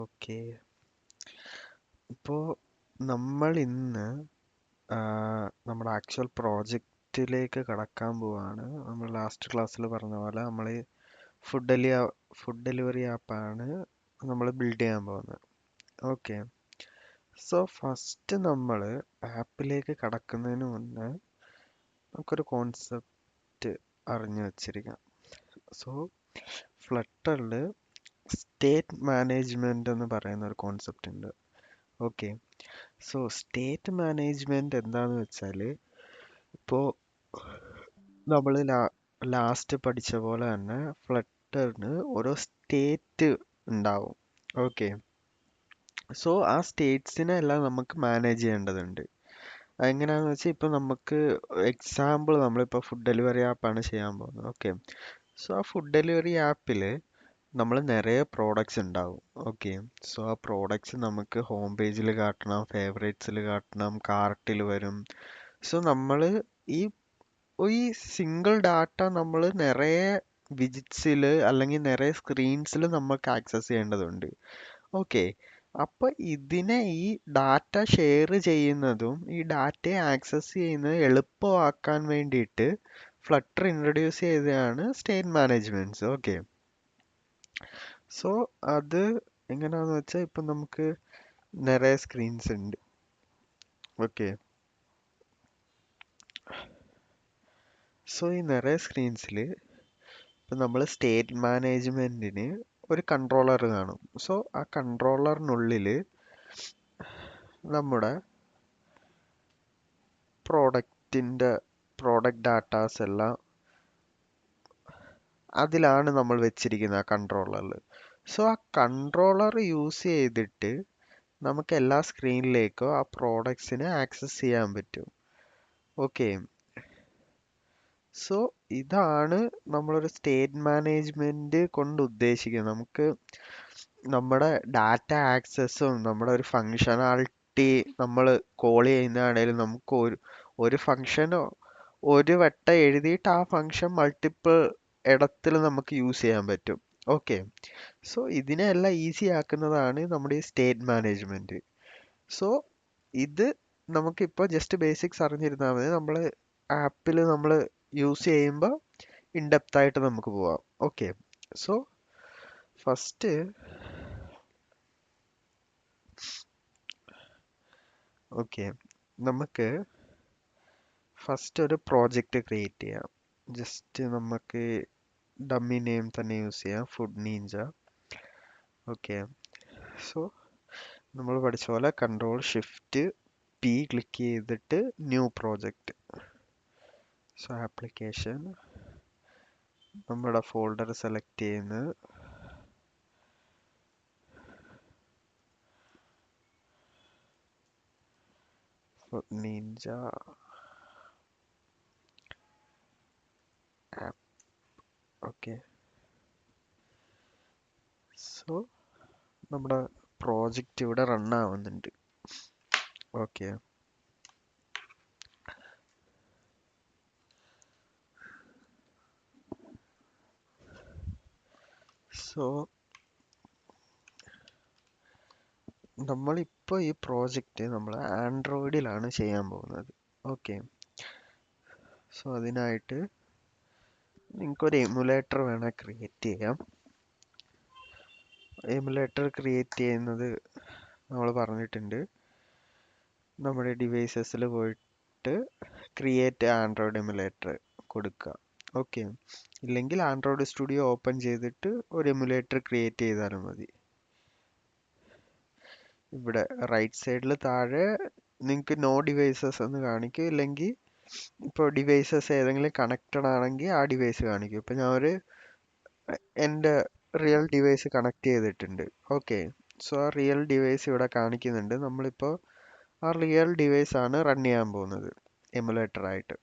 Okay. ഇപ്പോൾ നമ്മൾ ഇന്ന് നമ്മുടെ ആക്ച്വൽ പ്രോജക്റ്റിലേക്ക് കടക്കാൻ പോവാണ്. നമ്മൾ ലാസ്റ്റ് ക്ലാസ്സിൽ പറഞ്ഞ പോലെ നമ്മൾ ഫുഡ് ഡെലിവറി ആപ്പാണ് നമ്മൾ ബിൽഡ് ചെയ്യാൻ പോകുന്നത്. ഓക്കെ. സോ ഫസ്റ്റ് നമ്മൾ ആപ്പിലേക്ക് കടക്കുന്നതിന് മുന്നേ നമുക്കൊരു കോൺസെപ്റ്റ് അറിഞ്ഞു വച്ചിരിക്കാം. സോ ഫ്ലട്ടറിൽ സ്റ്റേറ്റ് മാനേജ്മെന്റ് എന്ന് പറയുന്ന ഒരു കോൺസെപ്റ്റ് ഉണ്ട്. ഓക്കെ. സോ സ്റ്റേറ്റ് മാനേജ്മെന്റ് എന്താന്ന് വെച്ചാൽ ഇപ്പോൾ നമ്മൾ ലാസ്റ്റ് പഠിച്ച പോലെ തന്നെ ഫ്ലട്ടറിന് ഓരോ സ്റ്റേറ്റ് ഉണ്ടാവും. ഓക്കെ. സോ ആ സ്റ്റേറ്റ്സിനെ എല്ലാം നമുക്ക് മാനേജ് ചെയ്യേണ്ടതുണ്ട്. അതെങ്ങനെയാണെന്ന് വെച്ചാൽ ഇപ്പോൾ നമുക്ക് എക്സാമ്പിൾ നമ്മളിപ്പോൾ ഫുഡ് ഡെലിവറി ആപ്പാണ് ചെയ്യാൻ പോകുന്നത്. ഓക്കെ. സോ ആ ഫുഡ് ഡെലിവറി ആപ്പിൽ നമ്മൾ നിറയെ പ്രോഡക്റ്റ്സ് ഉണ്ടാവും. ഓക്കെ. സോ ആ പ്രോഡക്റ്റ്സ് നമുക്ക് ഹോം പേജിൽ കാട്ടണം, ഫേവറേറ്റ്സിൽ കാട്ടണം, കാർട്ടിൽ വരും. സോ നമ്മൾ ഈ ഈ സിംഗിൾ ഡാറ്റ നമ്മൾ നിറയെ വിജിറ്റ്സിൽ അല്ലെങ്കിൽ നിറയെ സ്ക്രീൻസിൽ നമുക്ക് ആക്സസ് ചെയ്യേണ്ടതുണ്ട്. ഓക്കെ. അപ്പൊ ഇതിനെ ഈ ഡാറ്റ ഷെയർ ചെയ്യുന്നതും ഈ ഡാറ്റയെ ആക്സസ് ചെയ്യുന്നത് എളുപ്പമാക്കാൻ വേണ്ടിയിട്ട് ഫ്ലട്ടർ ഇൻട്രൊഡ്യൂസ് ചെയ്തതാണ് സ്റ്റേറ്റ് മാനേജ്മെന്റ്സ്. ഓക്കെ. സോ അത് എങ്ങനെയാന്ന് വെച്ചാൽ ഇപ്പം നമുക്ക് നിറയെ സ്ക്രീൻസ് ഉണ്ട്. ഓക്കെ. സോ ഈ നിറയെ സ്ക്രീൻസിൽ ഇപ്പം നമ്മൾ സ്റ്റേറ്റ് മാനേജ്മെന്റിന് ഒരു കൺട്രോളർ കാണും. സോ ആ കൺട്രോളറിനുള്ളിൽ നമ്മുടെ പ്രോഡക്റ്റ് ഡാറ്റാസ് എല്ലാം അതിലാണ് നമ്മൾ വെച്ചിരിക്കുന്നത് ആ കൺട്രോളറിൽ. സോ ആ കൺട്രോളർ യൂസ് ചെയ്തിട്ട് നമുക്ക് എല്ലാ സ്ക്രീനിലേക്കും ആ പ്രോഡക്ട്സിനെ ആക്സസ് ചെയ്യാൻ പറ്റും. ഓക്കെ. സോ ഇതാണ് നമ്മളൊരു സ്റ്റേറ്റ് മാനേജ്മെന്റ് കൊണ്ട് ഉദ്ദേശിക്കുന്നത്. നമുക്ക് നമ്മുടെ ഡാറ്റ ആക്സസും നമ്മുടെ ഒരു ഫങ്ഷനാലിറ്റി നമ്മൾ കോൾ ചെയ്യുന്നതാണേലും നമുക്ക് ഒരു ഫങ്ഷൻ ഒരു വട്ടം എഴുതിയിട്ട് ആ ഫങ്ഷൻ മൾട്ടിപ്പിൾ ഇടത്തിൽ നമുക്ക് യൂസ് ചെയ്യാൻ പറ്റും. ഓക്കെ. സോ ഇതിനെല്ലാം ഈസി ആക്കുന്നതാണ് നമ്മുടെ ഈ സ്റ്റേറ്റ് മാനേജ്മെന്റ്. സോ ഇത് നമുക്കിപ്പോൾ ജസ്റ്റ് ബേസിക്സ് അറിഞ്ഞിരുന്നാൽ മതി. നമ്മൾ ആപ്പിൽ നമ്മൾ യൂസ് ചെയ്യുമ്പോൾ ഇൻഡെപ്ത് ആയിട്ട് നമുക്ക് പോവാം. ഓക്കെ. സോ ഫസ്റ്റ് ഓക്കെ, നമുക്ക് ഫസ്റ്റ് ഒരു പ്രോജക്റ്റ് ക്രിയേറ്റ് ചെയ്യാം. ജസ്റ്റ് നമുക്ക് ഡമ്മി നെയിം തന്നെ യൂസ് ചെയ്യാം, ഫുഡ് നീഞ്ച. ഓക്കെ. സോ നമ്മൾ പഠിച്ച പോലെ Ctrl+Shift+P ക്ലിക്ക് ചെയ്തിട്ട് ന്യൂ പ്രോജക്റ്റ്. സോ ആപ്ലിക്കേഷൻ, നമ്മുടെ ഫോൾഡർ സെലക്ട് ചെയ്യുന്നത് ഫുഡ് നീഞ്ച ആപ്പ്. ഓക്കെ. സോ നമ്മുടെ പ്രോജക്റ്റ് ഇവിടെ റൺ ആവുന്നുണ്ട്. ഓക്കെ. സോ നമ്മളിപ്പോൾ ഈ പ്രോജക്റ്റ് നമ്മൾ ആൻഡ്രോയിഡിലാണ് ചെയ്യാൻ പോകുന്നത്. ഓക്കെ. സോ അതിനായിട്ട് നിങ്ങൾക്കൊരു എമുലേറ്റർ വേണേൽ ക്രിയേറ്റ് ചെയ്യാം. എമുലേറ്റർ ക്രിയേറ്റ് ചെയ്യുന്നത് നമ്മൾ പറഞ്ഞിട്ടുണ്ട്. നമ്മുടെ ഡിവൈസസിൽ പോയിട്ട് ക്രിയേറ്റ് ആൻഡ്രോയിഡ് എമുലേറ്റർ കൊടുക്കുക. ഓക്കെ. ഇല്ലെങ്കിൽ ആൻഡ്രോയിഡ് സ്റ്റുഡിയോ ഓപ്പൺ ചെയ്തിട്ട് ഒരു എമുലേറ്റർ ക്രിയേറ്റ് ചെയ്താലും മതി. ഇവിടെ റൈറ്റ് സൈഡിൽ താഴെ നിങ്ങൾക്ക് നോ ഡിവൈസസ് എന്ന് കാണിക്കും. ഇല്ലെങ്കിൽ ഇപ്പോൾ ഡിവൈസസ് ഏതെങ്കിലും കണക്റ്റഡ് ആണെങ്കിൽ ആ ഡിവൈസ് കാണിക്കും. ഇപ്പം ഞാൻ എൻ്റെ റിയൽ ഡിവൈസ് കണക്ട് ചെയ്തിട്ടുണ്ട്. ഓക്കെ. സോ ആ റിയൽ ഡിവൈസ് ഇവിടെ കാണിക്കുന്നുണ്ട്. നമ്മളിപ്പോൾ ആ റിയൽ ഡിവൈസ് ആണ് റൺ ചെയ്യാൻ പോകുന്നത് എമുലേറ്റർ ആയിട്ട്.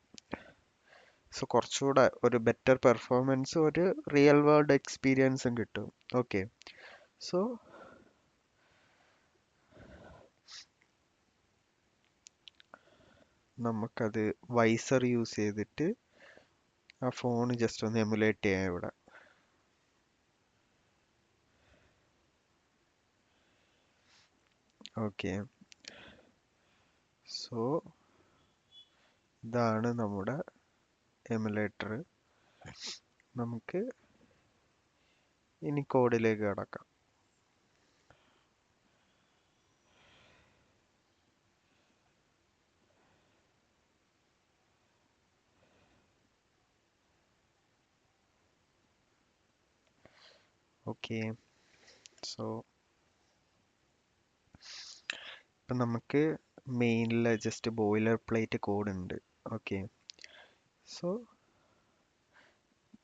സോ കുറച്ചുകൂടെ ഒരു ബെറ്റർ പെർഫോമൻസും ഒരു റിയൽ വേൾഡ് എക്സ്പീരിയൻസും കിട്ടും. ഓക്കെ. സോ നമുക്കത് വൈസർ യൂസ് ചെയ്തിട്ട് ആ ഫോൺ ജസ്റ്റ് ഒന്ന് എമുലേറ്റ് ചെയ്യാം. ഇവിടെ. ഓക്കെ. സോ ഇതാണ് നമ്മുടെ എമുലേറ്റർ. നമുക്ക് ഇനി കോഡിലേക്ക് കടക്കാം. ഓക്കെ. സോ ഇപ്പം നമുക്ക് മെയിനിൽ ജസ്റ്റ് ബോയിലർ പ്ലേറ്റ് കോഡ് ഉണ്ട്. ഓക്കെ. സോ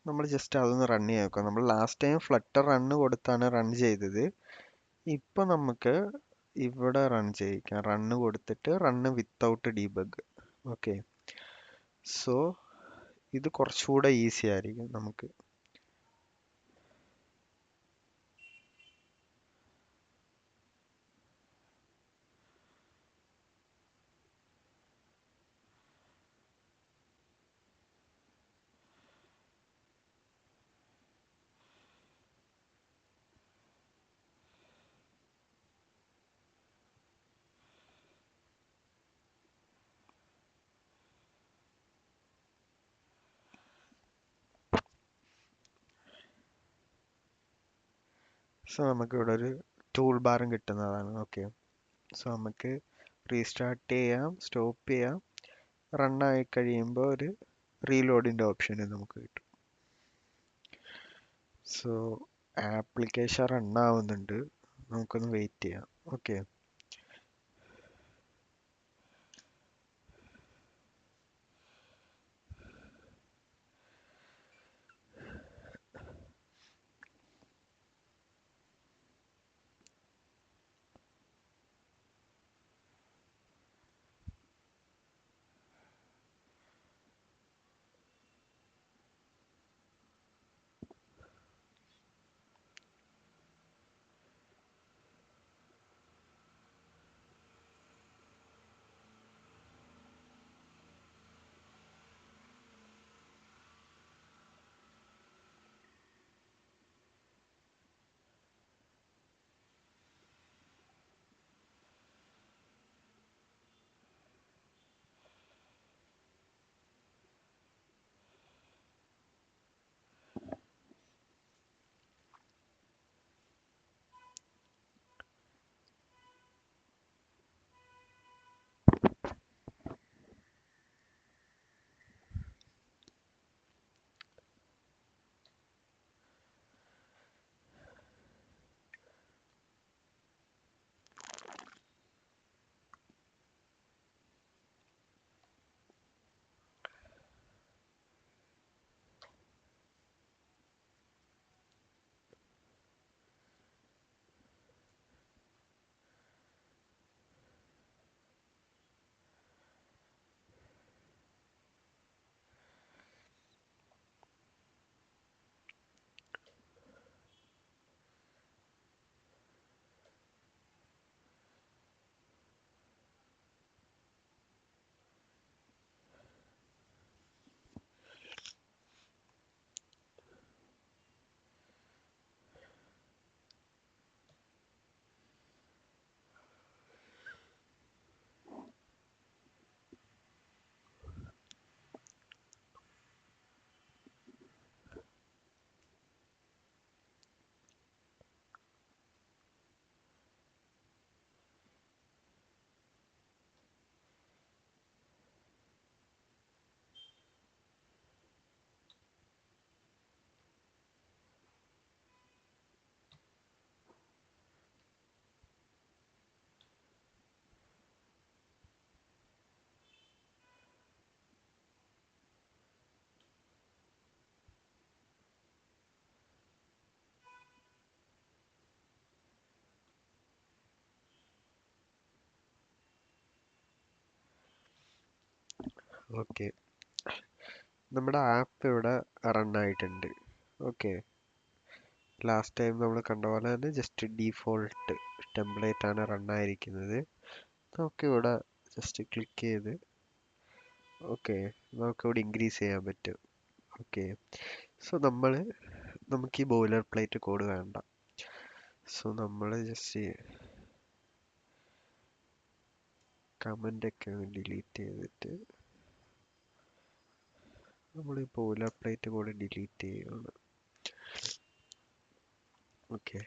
നമ്മൾ ജസ്റ്റ് അതൊന്ന് റൺ ചെയ്ത് നോക്കാം. നമ്മൾ ലാസ്റ്റ് ടൈം ഫ്ലട്ടർ റണ്ണ് കൊടുത്താണ് റൺ ചെയ്തത്. ഇപ്പൊ നമുക്ക് ഇവിടെ റൺ ചെയ്യിക്കാം. റണ്ണ് കൊടുത്തിട്ട് run without debug. Okay. So ഇത് കുറച്ചുകൂടെ ഈസി ആയിരിക്കും നമുക്ക്. സോ നമുക്ക് ഇവിടെ ഒരു ടൂൾ ബാറും കിട്ടുന്നതാണ്. ഓക്കെ. സോ നമുക്ക് റീസ്റ്റാർട്ട് ചെയ്യാം, സ്റ്റോപ്പ് ചെയ്യാം. റൺ ആയി കഴിയുമ്പോൾ ഒരു റീലോഡിൻ്റെ ഓപ്ഷൻ നമുക്ക് കിട്ടും. സോ ആപ്ലിക്കേഷൻ റൺ ആവുന്നുണ്ട്. നമുക്കൊന്ന് വെയിറ്റ് ചെയ്യാം. ഓക്കെ. ഓക്കെ. നമ്മുടെ ആപ്പ് ഇവിടെ റൺ ആയിട്ടുണ്ട്. ഓക്കെ. ലാസ്റ്റ് ടൈം നമ്മൾ കണ്ട പോലെ തന്നെ ജസ്റ്റ് ഡീഫോൾട്ട് ടെംപ്ലേറ്റ് ആണ് റൺ ആയിരിക്കുന്നത്. നമുക്ക് ഇവിടെ ജസ്റ്റ് ക്ലിക്ക് ചെയ്ത് ഓക്കെ നമുക്ക് ഇവിടെ ഇൻക്രീസ് ചെയ്യാൻ പറ്റും. ഓക്കെ. സോ നമുക്ക് ഈ ബോയിലർ പ്ലേറ്റ് കോഡ് വേണ്ട. സോ നമ്മൾ ജസ്റ്റ് കമന്റ് ഒക്കെ ഡിലീറ്റ് ചെയ്തിട്ട് നമ്മൾ ഈ ബോയിലർ പ്ലേറ്റ് കൂടെ ഡിലീറ്റ് ചെയ്യുകയാണ്. ഓക്കെ,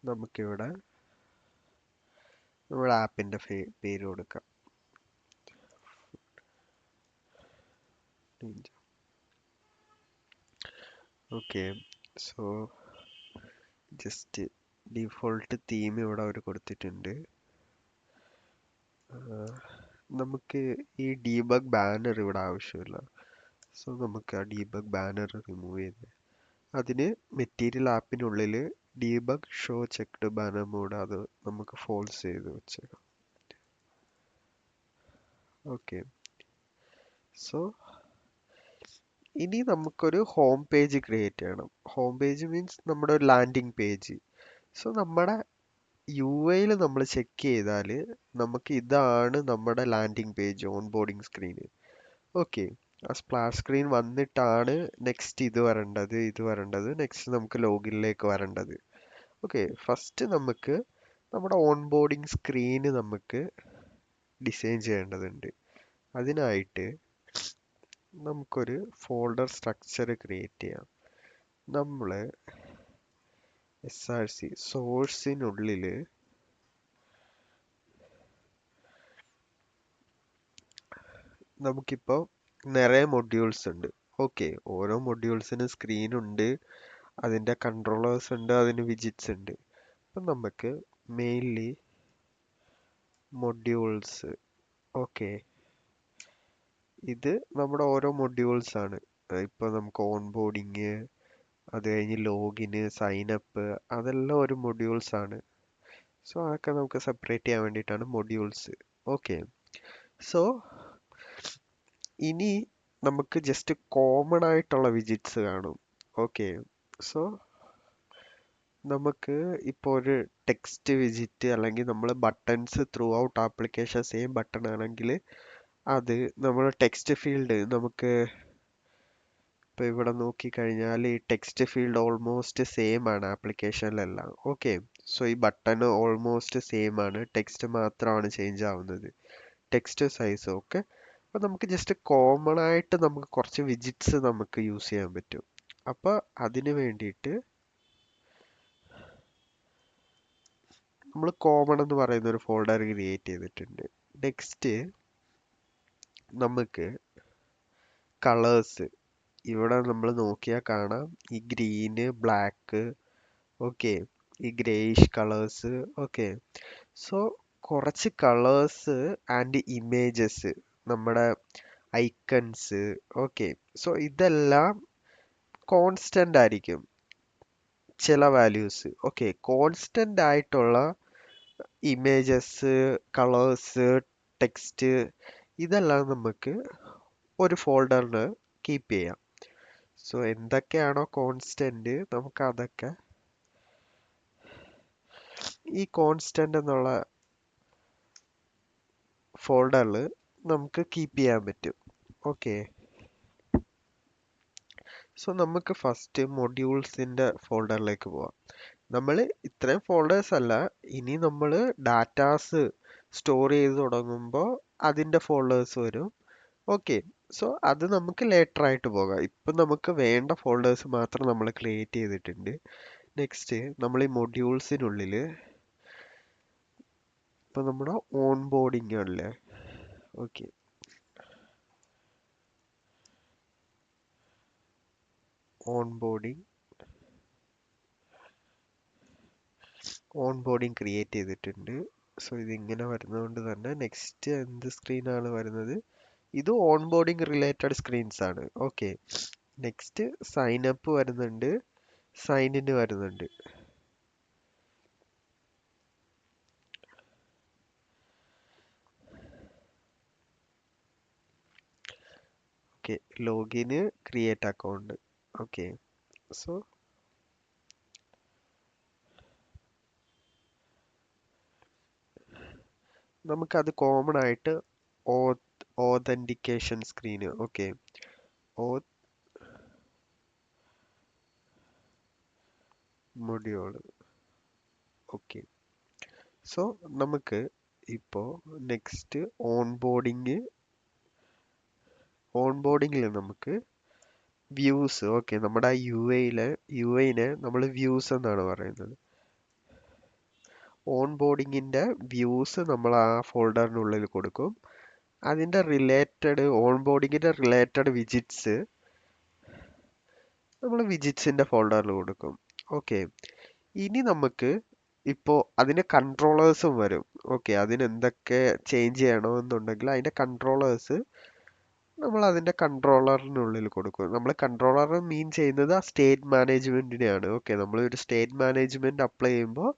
നമുക്കിവിടെ നമ്മുടെ ആപ്പിന്റെ പേര് കൊടുക്കാം. Okay, so just default theme ഇവിടെ അവർ കൊടുത്തിട്ടുണ്ട്. നമുക്ക് ഈ ഡീബഗ് ബാനർ ഇവിടെ ആവശ്യമില്ല. സോ നമുക്ക് ആ ഡീബഗ് ബാനർ റിമൂവ് ചെയ്ത് അതിന് മെറ്റീരിയൽ ആപ്പിനുള്ളിൽ debug show checked banner mode അത് നമുക്ക് ഫോൾസ് ചെയ്ത് വെച്ചേക്കാം. ഓക്കെ, സോ ഇനി നമുക്കൊരു ഹോം പേജ് ക്രിയേറ്റ് ചെയ്യണം. ഹോം പേജ് മീൻസ് നമ്മുടെ ഒരു ലാൻഡിങ് പേജ്. സോ നമ്മുടെ യു ഐയിൽ നമ്മൾ ചെക്ക് ചെയ്താൽ നമുക്ക് ഇതാണ് നമ്മുടെ landing page, onboarding screen. Okay, ആ സ്പ്ലാഷ് സ്ക്രീൻ വന്നിട്ടാണ് നെക്സ്റ്റ് ഇത് വരേണ്ടത്, നെക്സ്റ്റ് നമുക്ക് ലോഗിനിലേക്ക് വരേണ്ടത്. ഓക്കെ, ഫസ്റ്റ് നമുക്ക് നമ്മുടെ ഓൺ ബോർഡിങ് സ്ക്രീന് നമുക്ക് ഡിസൈൻ ചെയ്യേണ്ടതുണ്ട്. അതിനായിട്ട് നമുക്കൊരു ഫോൾഡർ സ്ട്രക്ചർ ക്രിയേറ്റ് ചെയ്യാം. നമ്മൾ src സോഴ്സിനുള്ളിൽ നമുക്കിപ്പോൾ നിറയെ മൊഡ്യൂൾസ് ഉണ്ട്. ഓക്കെ, ഓരോ മൊഡ്യൂൾസിന് സ്ക്രീൻ ഉണ്ട്, അതിൻ്റെ കൺട്രോളേഴ്സ് ഉണ്ട്, അതിന് വിജിറ്റ്സ് ഉണ്ട്. അപ്പം നമുക്ക് മെയിൻലി മൊഡ്യൂൾസ്, ഓക്കെ, ഇത് നമ്മുടെ ഓരോ മൊഡ്യൂൾസ് ആണ്. ഇപ്പോൾ നമുക്ക് ഓൺ ബോർഡിങ്, അത് കഴിഞ്ഞ് ലോഗിന്, സൈനപ്പ്, അതെല്ലാം ഒരു മൊഡ്യൂൾസ് ആണ്. സോ അതൊക്കെ നമുക്ക് സെപ്പറേറ്റ് ചെയ്യാൻ വേണ്ടിയിട്ടാണ് മൊഡ്യൂൾസ്. ഓക്കെ, സോ ഇനി നമുക്ക് ജസ്റ്റ് കോമൺ ആയിട്ടുള്ള വിജിറ്റ്സ് കാണും. ഓക്കെ, സോ നമുക്ക് ഇപ്പോൾ ഒരു ടെക്സ്റ്റ് വിജിറ്റ് അല്ലെങ്കിൽ നമ്മൾ buttons through out application same button ആണെങ്കിൽ അത് നമ്മൾ ടെക്സ്റ്റ് ഫീൽഡ് നമുക്ക് ഇപ്പോൾ ഇവിടെ നോക്കിക്കഴിഞ്ഞാൽ ഈ ടെക്സ്റ്റ് ഫീൽഡ് ഓൾമോസ്റ്റ് സെയിം ആണ് ആപ്ലിക്കേഷനിലെല്ലാം. ഓക്കെ, സോ ഈ ബട്ടൺ ഓൾമോസ്റ്റ് സെയിം ആണ്, ടെക്സ്റ്റ് മാത്രമാണ് ചേഞ്ച് ആവുന്നത്, ടെക്സ്റ്റ് സൈസ്. ഓക്കെ, അപ്പോൾ നമുക്ക് ജസ്റ്റ് കോമൺ ആയിട്ട് നമുക്ക് കുറച്ച് വിജിറ്റ്സ് നമുക്ക് യൂസ് ചെയ്യാൻ പറ്റും. അപ്പോൾ അതിന് വേണ്ടിയിട്ട് നമ്മൾ കോമൺ എന്ന് പറയുന്ന ഒരു ഫോൾഡർ ക്രിയേറ്റ് ചെയ്തിട്ടുണ്ട്. നെക്സ്റ്റ് നമുക്ക് കളേഴ്സ്, ഇവിടെ നമ്മൾ നോക്കിയാൽ കാണാം ഈ ഗ്രീന്, ബ്ലാക്ക്, ഓക്കെ, ഈ ഗ്രേയിഷ് കളേഴ്സ്. ഓക്കെ, സോ കുറച്ച് കളേഴ്സ് ആൻഡ് ഇമേജസ്, നമ്മുടെ ഐക്കൺസ്. ഓക്കെ, സോ ഇതെല്ലാം കോൺസ്റ്റന്റ് ആയിരിക്കും, ചില വാല്യൂസ്. ഓക്കെ, കോൺസ്റ്റന്റ് ആയിട്ടുള്ള ഇമേജസ്, കളേഴ്സ്, ടെക്സ്റ്റ്, ഇതെല്ലാം നമുക്ക് ഒരു ഫോൾഡറിന് കീപ്പ് ചെയ്യാം. സോ എന്തൊക്കെയാണോ കോൺസ്റ്റന്റ് നമുക്ക് അതൊക്കെ ഈ കോൺസ്റ്റന്റ് എന്നുള്ള ഫോൾഡറിൽ നമുക്ക് കീപ്പ് ചെയ്യാൻ പറ്റും. ഓക്കെ, സോ നമുക്ക് ഫസ്റ്റ് മൊഡ്യൂൾസിന്റെ ഫോൾഡറിലേക്ക് പോവാം. നമ്മൾ ഇത്രയും ഫോൾഡേഴ്സ് അല്ല, ഇനി നമ്മൾ ഡാറ്റാസ് സ്റ്റോർ ചെയ്ത് തുടങ്ങുമ്പോൾ അതിന്റെ ഫോൾഡേഴ്സ് വരും. ഓക്കെ, സോ അത് നമുക്ക് ലേറ്റർ ആയിട്ട് പോകാം. ഇപ്പം നമുക്ക് വേണ്ട ഫോൾഡേഴ്സ് മാത്രം നമ്മൾ ക്രിയേറ്റ് ചെയ്തിട്ടുണ്ട്. നെക്സ്റ്റ് നമ്മൾ ഈ മൊഡ്യൂൾസിനുള്ളിൽ ഇപ്പം നമ്മുടെ ഓൺ ബോർഡിങ് ആണല്ലേ. ഓക്കെ, ഓൺ ബോർഡിങ് ക്രിയേറ്റ് ചെയ്തിട്ടുണ്ട്. സോ ഇതിങ്ങനെ വരുന്നതുകൊണ്ട് തന്നെ നെക്സ്റ്റ് എന്ത് സ്ക്രീനാണ് വരുന്നത്, ഇത് ഓൺ ബോർഡിങ് റിലേറ്റഡ് സ്ക്രീൻസ് ആണ്. ഓക്കെ, നെക്സ്റ്റ് സൈൻ അപ്പ് വരുന്നുണ്ട്, സൈൻ ഇൻ വരുന്നുണ്ട്. ഓക്കെ, ലോഗിന്, ക്രിയേറ്റ് അക്കൗണ്ട്. ഓക്കെ, സോ നമുക്കത് കോമൺ ആയിട്ട് ഓതന്റിക്കേഷൻ സ്ക്രീന്. ഓക്കെ, ഓത്ത് മൊഡ്യൂൾ. ഓക്കെ, സോ നമുക്ക് ഇപ്പോൾ നെക്സ്റ്റ് ഓൺ ബോർഡിങ്ങിൽ നമുക്ക് വ്യൂസ്, ഓക്കെ, നമ്മുടെ ആ യു ഐനെ നമ്മൾ വ്യൂസ് എന്നാണ് പറയുന്നത്. ഓൺ ബോർഡിങ്ങിന്റെ വ്യൂസ് നമ്മൾ ആ ഫോൾഡറിനുള്ളിൽ കൊടുക്കും. അതിന്റെ ഓൺ ബോർഡിങ്ങിന്റെ റിലേറ്റഡ് വിജിറ്റ്സ് നമ്മൾ വിജിറ്റ്സിന്റെ ഫോൾഡറിൽ കൊടുക്കും. ഓക്കെ, ഇനി നമുക്ക് ഇപ്പോൾ അതിന് കൺട്രോളേഴ്സും വരും. ഓക്കെ, അതിന് എന്തൊക്കെ ചേഞ്ച് ചെയ്യണമെന്നുണ്ടെങ്കിൽ അതിന്റെ കൺട്രോളേഴ്സ് നമ്മൾ അതിന്റെ കൺട്രോളറിനുള്ളിൽ കൊടുക്കും. നമ്മൾ കൺട്രോളർ മീൻ ചെയ്യുന്നത് ആ സ്റ്റേറ്റ് മാനേജ്മെന്റിനെയാണ്. ഓക്കെ, നമ്മൾ ഒരു സ്റ്റേറ്റ് മാനേജ്മെന്റ് അപ്ലൈ ചെയ്യുമ്പോൾ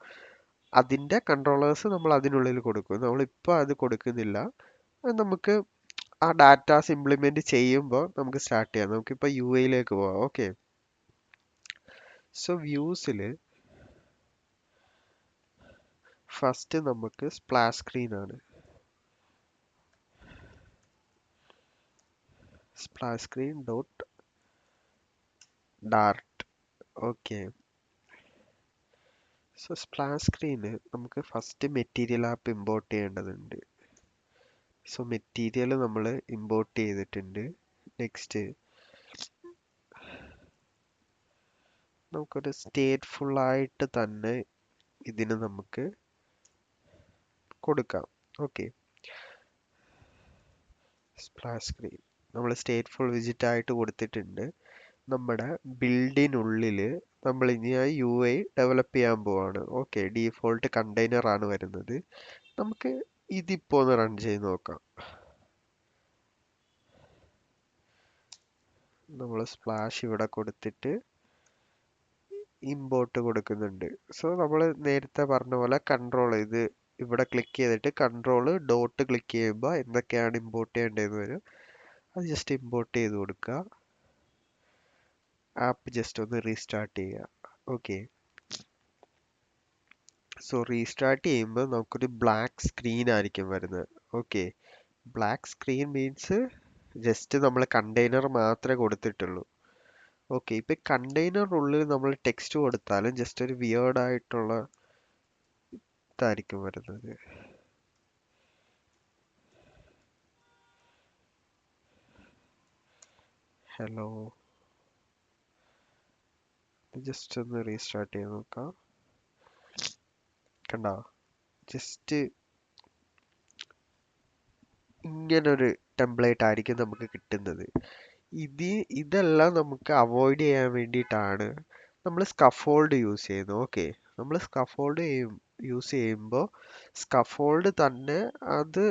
അതിന്റെ കൺട്രോളേഴ്സ് നമ്മൾ അതിനുള്ളിൽ കൊടുക്കും. നമ്മളിപ്പോൾ അത് കൊടുക്കുന്നില്ല. അത് നമുക്ക് ആ ഡാറ്റാസ് ഇംപ്ലിമെന്റ് ചെയ്യുമ്പോൾ നമുക്ക് സ്റ്റാർട്ട് ചെയ്യാം. നമുക്കിപ്പോൾ യുഐയിലേക്ക് പോവാം. ഓക്കെ, സോ വ്യൂസിൽ ഫസ്റ്റ് നമുക്ക് സ്പ്ലാഷ് സ്ക്രീൻ ആണ്. Splash screen dot Dart. Okay, so splash screen നമുക്ക് ഫസ്റ്റ് മെറ്റീരിയൽ ആപ്പ് ഇമ്പോർട്ട് ചെയ്യേണ്ടതുണ്ട്. സോ മെറ്റീരിയൽ നമ്മൾ ഇമ്പോർട്ട് ചെയ്തിട്ടുണ്ട്. നെക്സ്റ്റ് നമുക്കൊരു സ്റ്റേറ്റ്ഫുൾ ആയിട്ട് തന്നെ ഇതിന് നമുക്ക് കൊടുക്കാം. ഓക്കെ, സ്പ്ലാഷ് സ്ക്രീൻ നമ്മൾ സ്റ്റേറ്റ്ഫുൾ വിസിറ്റ് ആയിട്ട് കൊടുത്തിട്ടുണ്ട്. നമ്മുടെ ബിൽഡിനുള്ളിൽ നമ്മൾ ഇനി ആ യു ഐ ഡെവലപ്പ് ചെയ്യാൻ പോവാണ്. ഓക്കെ, ഡീഫോൾട്ട് കണ്ടെയ്നർ ആണ് വരുന്നത്. നമുക്ക് ഇതിപ്പോ ഒന്ന് റൺ ചെയ്ത് നോക്കാം. നമ്മൾ സ്പ്ലാഷ് ഇവിടെ കൊടുത്തിട്ട് ഇമ്പോർട്ട് കൊടുക്കുന്നുണ്ട്. സോ നമ്മൾ നേരത്തെ പറഞ്ഞ പോലെ ഇത് ഇവിടെ ക്ലിക്ക് ചെയ്തിട്ട് കൺട്രോൾ ഡോട്ട് ക്ലിക്ക് ചെയ്യുമ്പോൾ എന്തൊക്കെയാണ് ഇമ്പോർട്ട് ചെയ്യേണ്ടതെന്ന് വരും. അത് ജസ്റ്റ് ഇമ്പോർട്ട് ചെയ്ത് കൊടുക്കുക. ആപ്പ് ജസ്റ്റ് ഒന്ന് റീസ്റ്റാർട്ട് ചെയ്യുക. ഓക്കെ, സോ റീസ്റ്റാർട്ട് ചെയ്യുമ്പോൾ നമുക്കൊരു ബ്ലാക്ക് സ്ക്രീൻ ആയിരിക്കും വരുന്നത്. Okay, black screen means just നമ്മൾ കണ്ടെയ്നർ മാത്രമേ കൊടുത്തിട്ടുള്ളൂ. ഓക്കെ, ഇപ്പൊ കണ്ടെയ്നറിനുള്ളിൽ നമ്മൾ ടെക്സ്റ്റ് കൊടുത്താലും ജസ്റ്റ് ഒരു വിയേർഡ് ആയിട്ടുള്ള ഇതായിരിക്കും വരുന്നത്. ഹലോ, ജസ്റ്റ് ഒന്ന് റീസ്റ്റാർട്ട് ചെയ്ത് നോക്കാം. കണ്ടോ, ജസ്റ്റ് ഇങ്ങനൊരു ടെംപ്ലേറ്റ് ആയിരിക്കും നമുക്ക് കിട്ടുന്നത്. ഇതെല്ലാം നമുക്ക് അവോയ്ഡ് ചെയ്യാൻ വേണ്ടിയിട്ടാണ് നമ്മൾ സ്കഫോൾഡ് യൂസ് ചെയ്യുന്നത്. ഓക്കെ, നമ്മൾ സ്കഫോൾഡ് യൂസ് ചെയ്യുമ്പോൾ സ്കഫോൾഡ് തന്നെ അത്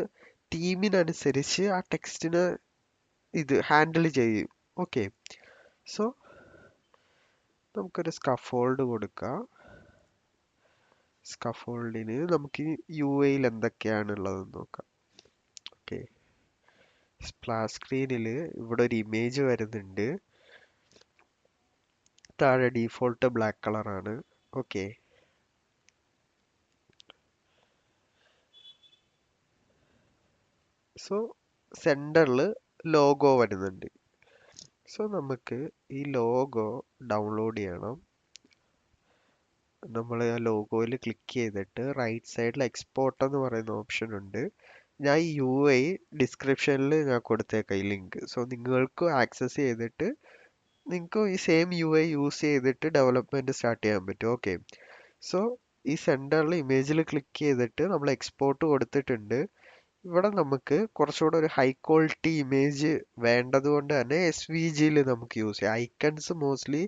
തീമിനനുസരിച്ച് ആ ടെക്സ്റ്റിന് ഇത് ഹാൻഡിൽ ചെയ്യും. ഓക്കെ, സോ നമുക്കൊരു സ്കഫോൾഡ് കൊടുക്കാം. സ്കഫോൾഡിന് നമുക്ക് യു ഐയിൽ എന്തൊക്കെയാണുള്ളതെന്ന് നോക്കാം. ഓക്കെ, സ്പ്ലാഷ് സ്ക്രീനിൽ ഇവിടെ ഒരു ഇമേജ് വരുന്നുണ്ട്. താഴെ ഡീഫോൾട്ട് ബ്ലാക്ക് കളറാണ്. ഓക്കെ, സോ സെന്ററിൽ ലോഗോ വരുന്നുണ്ട്. സോ നമുക്ക് ഈ ലോഗോ ഡൗൺലോഡ് ചെയ്യണം. നമ്മൾ ആ ലോഗോയിൽ ക്ലിക്ക് ചെയ്തിട്ട് റൈറ്റ് സൈഡിൽ എക്സ്പോർട്ട് എന്ന് പറയുന്ന ഓപ്ഷൻ ഉണ്ട്. ഞാൻ ഈ യു ഐ ഡിസ്ക്രിപ്ഷനിൽ ഞാൻ കൊടുത്തേക്കാം ഈ ലിങ്ക്. സോ നിങ്ങൾക്ക് ആക്സസ് ചെയ്തിട്ട് നിങ്ങൾക്ക് ഈ സെയിം യു ഐ യൂസ് ചെയ്തിട്ട് ഡെവലപ്മെന്റ് സ്റ്റാർട്ട് ചെയ്യാൻ പറ്റും. ഓക്കെ, സോ ഈ സെന്ററിൽ ഇമേജിൽ ക്ലിക്ക് ചെയ്തിട്ട് നമ്മൾ എക്സ്പോർട്ട് കൊടുത്തിട്ടുണ്ട്. ഇവിടെ നമുക്ക് കുറച്ചുകൂടെ ഒരു ഹൈ ക്വാളിറ്റി ഇമേജ് വേണ്ടത് കൊണ്ട് തന്നെ എസ് വി ജിയിൽ നമുക്ക് യൂസ് ചെയ്യാം. ഐക്കൺസ് മോസ്റ്റ്ലി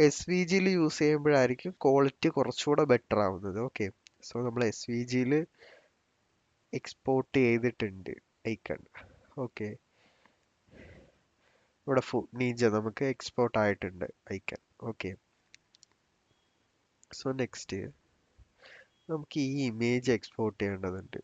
എസ് വി ജിയിൽ യൂസ് ചെയ്യുമ്പോഴായിരിക്കും ക്വാളിറ്റി കുറച്ചുകൂടെ ബെറ്റർ ആവുന്നത്. ഓക്കെ, സോ നമ്മൾ എസ് വി ജിയിൽ എക്സ്പോർട്ട് ചെയ്തിട്ടുണ്ട് ഐക്കൺ. ഓക്കെ, ഇവിടെ നീച്ച നമുക്ക് എക്സ്പോർട്ട് ആയിട്ടുണ്ട് ഐക്കൺ. ഓക്കെ, സോ നെക്സ്റ്റ് നമുക്ക് ഈ ഇമേജ് എക്സ്പോർട്ട് ചെയ്യേണ്ടതുണ്ട്.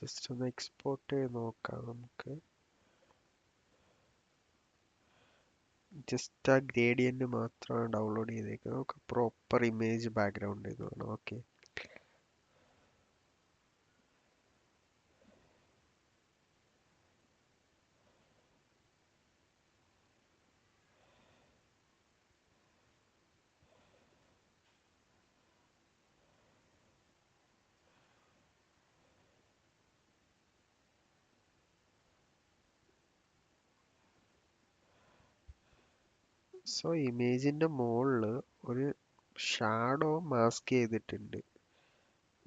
ജസ്റ്റ് ഒന്ന് എക്സ്പോർട്ട് ചെയ്ത് നോക്കാം നമുക്ക്. ജസ്റ്റ് ആ ഗ്രേഡിയന്റ് മാത്രമാണ് ഡൗൺലോഡ് ചെയ്തേക്കുന്നത്. നമുക്ക് പ്രോപ്പർ ഇമേജ് ബാക്ക്ഗ്രൗണ്ട് എന്ന് വേണം. ഓക്കെ, സോ ഇമേജിന്റെ മുകളിൽ ഒരു ഷാഡോ മാസ്ക് ചെയ്തിട്ടുണ്ട്.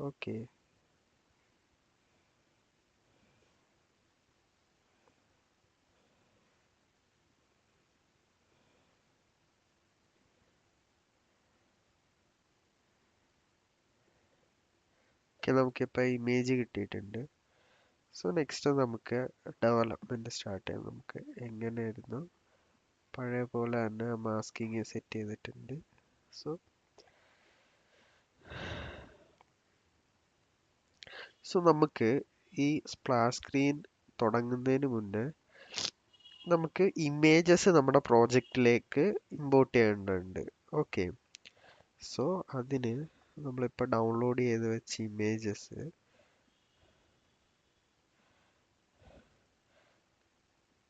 ഓക്കെ, നമുക്കിപ്പോൾ ഇമേജ് കിട്ടിയിട്ടുണ്ട്. സോ നെക്സ്റ്റ് നമുക്ക് ഡെവലപ്മെന്റ് സ്റ്റാർട്ട് ചെയ്യാം. നമുക്ക് എങ്ങനെയായിരുന്നു പഴയ പോലെ തന്നെ മാസ്കിങ് സെറ്റ് ചെയ്തിട്ടുണ്ട്. സോ നമുക്ക് ഈ സ്പ്ലാഷ് സ്ക്രീൻ തുടങ്ങുന്നതിന് മുന്നേ നമുക്ക് ഇമേജസ് നമ്മുടെ പ്രോജക്റ്റിലേക്ക് ഇമ്പോർട്ട് ചെയ്യേണ്ടതുണ്ട്. ഓക്കെ, സോ അതിന് നമ്മളിപ്പോൾ ഡൗൺലോഡ് ചെയ്ത് വെച്ച ഇമേജസ്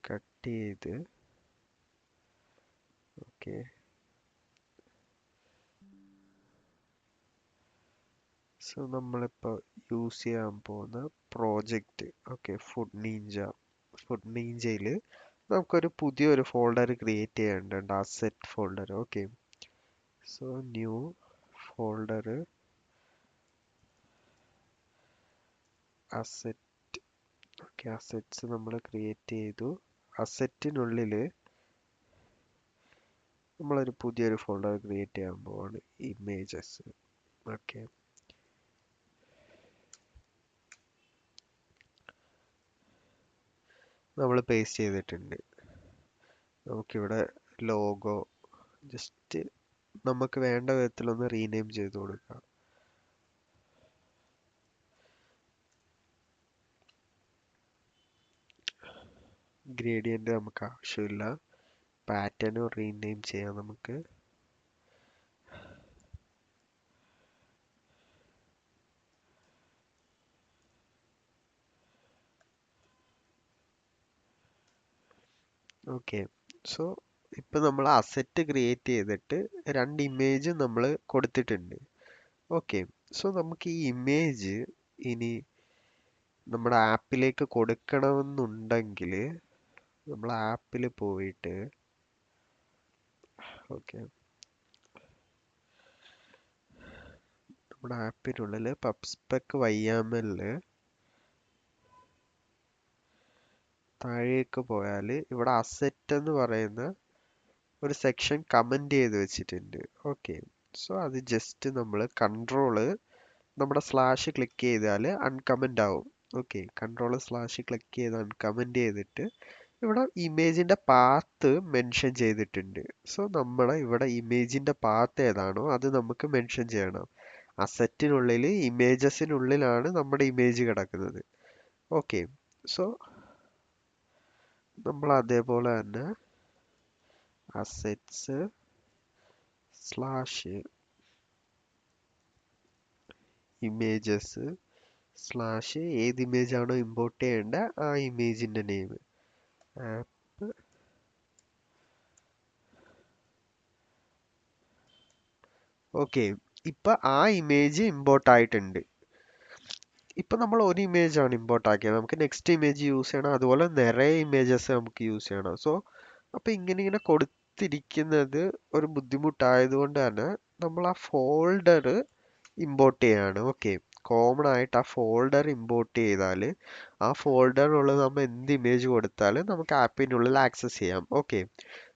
കട്ട് ചെയ്ത്, ഓക്കെ, സോ നമ്മളിപ്പോൾ യൂസ് ചെയ്യാൻ പോകുന്ന പ്രോജക്റ്റ്, ഓക്കെ, ഫുഡ് നീഞ്ചയിൽ നമുക്കൊരു പുതിയൊരു ഫോൾഡർ ക്രിയേറ്റ് ചെയ്യേണ്ടതുണ്ട്, asset folder. Okay, so new folder asset. Okay, assets നമ്മൾ ക്രിയേറ്റ് ചെയ്തു. അസെറ്റിനുള്ളിൽ നമ്മളൊരു പുതിയൊരു ഫോൾഡർ ക്രിയേറ്റ് ചെയ്യാൻ പോവാണ്, ഇമേജസ്. ഓക്കെ, നമ്മൾ പേസ്റ്റ് ചെയ്തിട്ടുണ്ട്. നമുക്കിവിടെ ലോഗോ ജസ്റ്റ് നമുക്ക് വേണ്ട വിധത്തിലൊന്ന് റീനെയിം ചെയ്ത് കൊടുക്കാം. ഗ്രേഡിയന്റ് നമുക്ക് ആവശ്യമില്ല. പാറ്റേണും റീനെയിം ചെയ്യാം നമുക്ക്. ഓക്കെ, സോ ഇപ്പൊ നമ്മൾ അസെറ്റ് ക്രിയേറ്റ് ചെയ്തിട്ട് രണ്ട് ഇമേജ് നമ്മൾ കൊടുത്തിട്ടുണ്ട്. ഓക്കെ, സോ നമുക്ക് ഈ ഇമേജ് ഇനി നമ്മുടെ ആപ്പിലേക്ക് കൊടുക്കണമെന്നുണ്ടെങ്കിൽ നമ്മൾ ആപ്പിൽ പോയിട്ട്, ഓക്കെ, നമ്മുടെ ആപ്പിനുള്ളിൽ പബ്സ്പെക് YAML താഴേക്ക് പോയാൽ ഇവിടെ അസെറ്റ് എന്ന് പറയുന്ന ഒരു സെക്ഷൻ കമന്റ് ചെയ്ത് വെച്ചിട്ടുണ്ട്. ഓക്കെ, സോ അത് ജസ്റ്റ് നമ്മൾ കൺട്രോള് നമ്മുടെ സ്ലാഷ് ക്ലിക്ക് ചെയ്താൽ അൺകമന്റ് ആവും. ഓക്കെ, കൺട്രോള് സ്ലാഷ് ക്ലിക്ക് ചെയ്ത് അൺകമന്റ് ചെയ്തിട്ട് ഇവിടെ ഇമേജിന്റെ പാത്ത് മെൻഷൻ ചെയ്തിട്ടുണ്ട്. സോ നമ്മൾ ഇവിടെ ഇമേജിന്റെ പാത്ത് ഏതാണോ അത് നമുക്ക് മെൻഷൻ ചെയ്യണം. അസറ്റിനുള്ളിൽ ഇമേജസിനുള്ളിലാണ് നമ്മുടെ ഇമേജ് കിടക്കുന്നത്. ഓക്കെ, സോ നമ്മൾ അതേപോലെ തന്നെ അസെറ്റ്സ് സ്ലാഷ് ഇമേജസ് സ്ലാഷ് ഏത് ഇമേജ് ആണോ ഇമ്പോർട്ട് ചെയ്യേണ്ട ആ ഇമേജിന്റെ നെയിം ആപ്പ്. ഓക്കെ, ഇപ്പൊ ആ ഇമേജ് ഇമ്പോർട്ട് ആയിട്ടുണ്ട്. ഇപ്പൊ നമ്മൾ ഒരു ഇമേജ് ആണ് ഇമ്പോർട്ട് ആക്കിയത്. നമുക്ക് നെക്സ്റ്റ് ഇമേജ് യൂസ് ചെയ്യണം, അതുപോലെ നിറയെ ഇമേജസ് നമുക്ക് യൂസ് ചെയ്യണം. സോ അപ്പൊ ഇങ്ങനെ കൊടുത്തിരിക്കുന്നത് ഒരു ബുദ്ധിമുട്ടായതുകൊണ്ട് തന്നെ നമ്മൾ ആ ഫോൾഡർ ഇമ്പോർട്ട് ചെയ്യാണ്. ഓക്കെ, കോമൺ ആയിട്ട് ആ ഫോൾഡർ ഇമ്പോർട്ട് ചെയ്താൽ ആ ഫോൾഡറിനുള്ളിൽ നമ്മൾ എന്ത് ഇമേജ് കൊടുത്താലും നമുക്ക് ആപ്പിനുള്ളിൽ ആക്സസ് ചെയ്യാം. ഓക്കെ,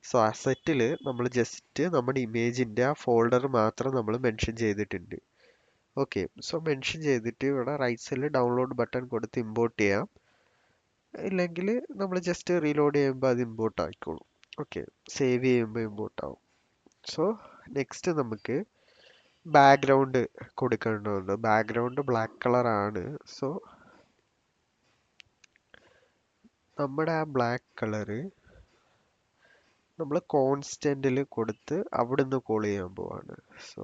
സോ അസറ്റിൽ നമ്മൾ ജസ്റ്റ് നമ്മുടെ ഇമേജിന്റെ ആ ഫോൾഡർ മാത്രം നമ്മൾ മെൻഷൻ ചെയ്തിട്ടുണ്ട്. ഓക്കെ, സോ മെൻഷൻ ചെയ്തിട്ട് ഇവിടെ റൈറ്റ് സൈഡിൽ ഡൗൺലോഡ് ബട്ടൺ കൊടുത്ത് ഇമ്പോർട്ട് ചെയ്യാം. ഇല്ലെങ്കിൽ നമ്മൾ ജസ്റ്റ് റീലോഡ് ചെയ്യുമ്പോൾ അത് ഇമ്പോർട്ട് ആയിക്കോളും. ഓക്കെ, സേവ് ചെയ്യുമ്പോൾ ഇമ്പോർട്ട് ആവും. സോ നെക്സ്റ്റ് നമുക്ക് ബാക്ക്ഗ്രൗണ്ട് കൊടുക്കേണ്ടതുണ്ട്. ബാക്ക്ഗ്രൗണ്ട് ബ്ലാക്ക് കളർ ആണ്. സോ നമ്മുടെ ആ ബ്ലാക്ക് കളറ് നമ്മൾ കോൺസ്റ്റന്റിൽ കൊടുത്ത് അവിടുന്ന് കോൾ ചെയ്യാൻ പോവാണ്. So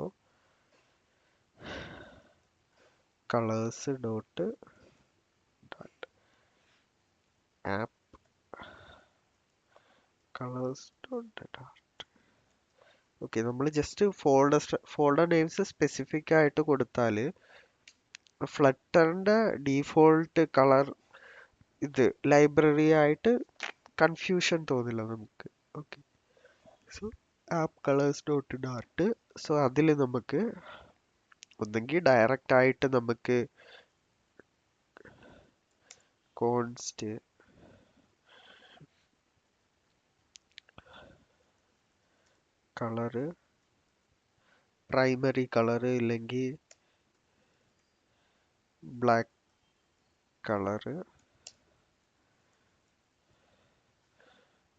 colours dot app colours dot. Okay, നമ്മൾ ജസ്റ്റ് ഫോൾഡർ നെയിംസ് സ്പെസിഫിക് ആയിട്ട് കൊടുത്താൽ ഫ്ലട്ടറിന്റെ ഡീഫോൾട്ട് കളർ ഇത് ലൈബ്രറി ആയിട്ട് കൺഫ്യൂഷൻ തോന്നില്ല നമുക്ക്. Okay, so app colours dot Dart. So അതിൽ നമുക്ക് ഒന്നെങ്കിൽ ഡയറക്റ്റ് ആയിട്ട് നമുക്ക് കോൺസ്റ്റ് കളറ് പ്രൈമറി കളറ് ഇല്ലെങ്കിൽ ബ്ലാക്ക് കളറ്.